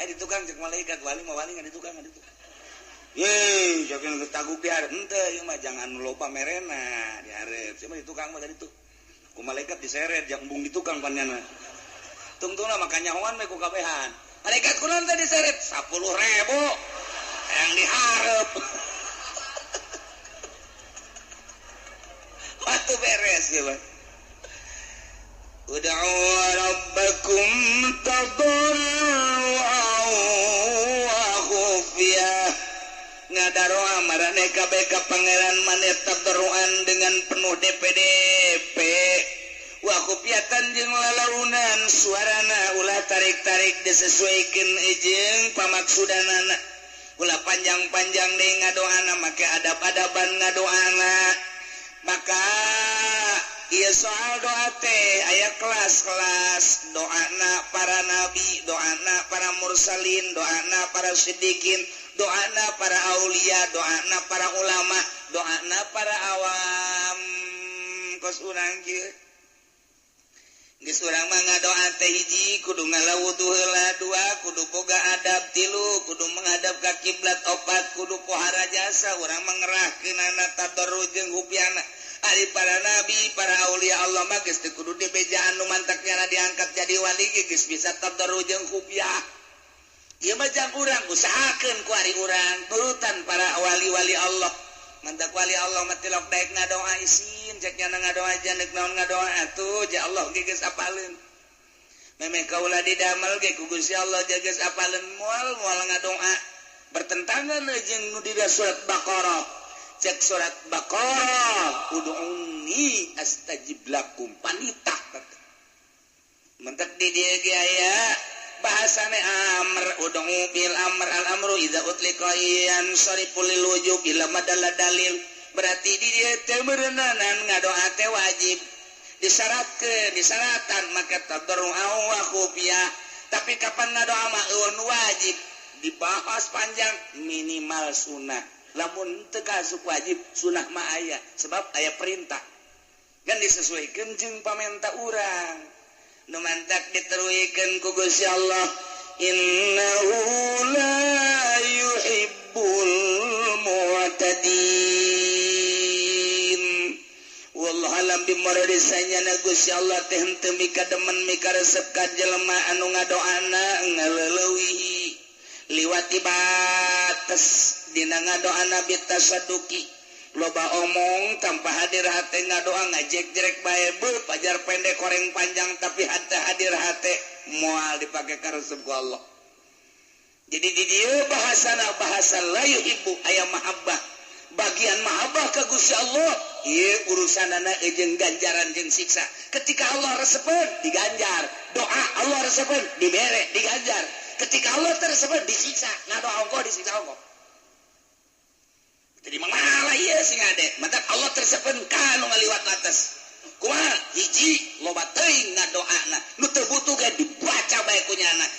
di tukang cek malaikat wali mau wali ngan di tukang ye jokin taguk diharap henteu ieu mah jangan lupa merena diharap sia mah di tukang mah tadi tuh ku malaikat diseret jang embung di tukang panjana tungtungna makanya nyahoan we ku kabehan malaikat kunaon teh diseret 10.000 yang diharap waktu beres ya Bang ud'u rabbakum tadarruan wa khufyah ngadaroa marane kabeh ka pangeran maneh tadarruan dengan penuh DPDP wa khufyatan jeung lalaunan suarana ulah tarik-tarik disesuaikeun jeung pamaksudanana ulah panjang-panjang deui ngadoana make adab-adaban ngadoana maka ieu soal doa teh aya kelas-kelas doana para nabi doana para mursalin doana para siddiqin doana para aulia doana para ulama doana para awam kos urang kieu geus urang mah ngadoa teh hiji kudu ngalawudu heula dua kudu boga adab tilu kudu menghadap ka kiblat opat kudu pohara jasa urang mah ngerahkeunana tadarruj jeung hupyana ari para nabi para aulia Allah mah geus teu kudu dibejaan nu mantakna diangkat jadi wali geus bisa tadarruj jeung hupyah ieu mah jang urang usahakeun ku ari urang turutan para wali-wali Allah mantak wali Allah mah tilok daek ngadoa isin cek nya ngadoa jandeuk naon ngadoa atuh ja Allah ge geus apaleun memeh kaula didamel ge ku Gusti Allah geus apaleun moal ngadoa bertentangan jeung nu di surat Baqarah cek surat Baqarah ud'uni astajib lakum panitah mentek di dieu ge aya bahasane amr ud'u bil amr al amru idza utlika yan sariful lil wujub ila madalla dalil berarti di dieu teh beureunanan ngadoa teh wajib disyaratkan maka tadarru wa khufyah tapi kapan ngadoa mah wajib dibahas panjang minimal sunnah lamun teu kasuk wajib sunnah mah aya sebab aya perintah kan disesuaikeun jeung pamenta urang nu mantak diteruikeun ku Gusti Allah innahu la yuhibbul mu'tadin wallahu alam bimaradisanya na Gusti Allah teh henteu mikademen mikaresep ka jelema anu ngadoana ngaleuwih liwati batas dina ngadoana bitasaduki loba omong tanpa hadir hate ngadoa ngajek-jerek bae beuh pajar pendek koreng panjang tapi hate hadir hate moal dipake ka resep ku Allah jadi di dieu bahasana bahasa la yuhibbu aya mahabbah bagian mahabbah ka Gusti Allah ieu urusanana jeung ganjaran jeung siksa ketika Allah resepeun diganjar doa Allah resepeun dibere diganjar ketika Allah teresepeun disiksa ngadoa engko disiksa engko jadi mamalah ieu sing ade mantap Allah tersepen kanu ngaliwat atas kumaha hiji loba teuing ngadoana nu teu butuh ge dibaca bae ku nyana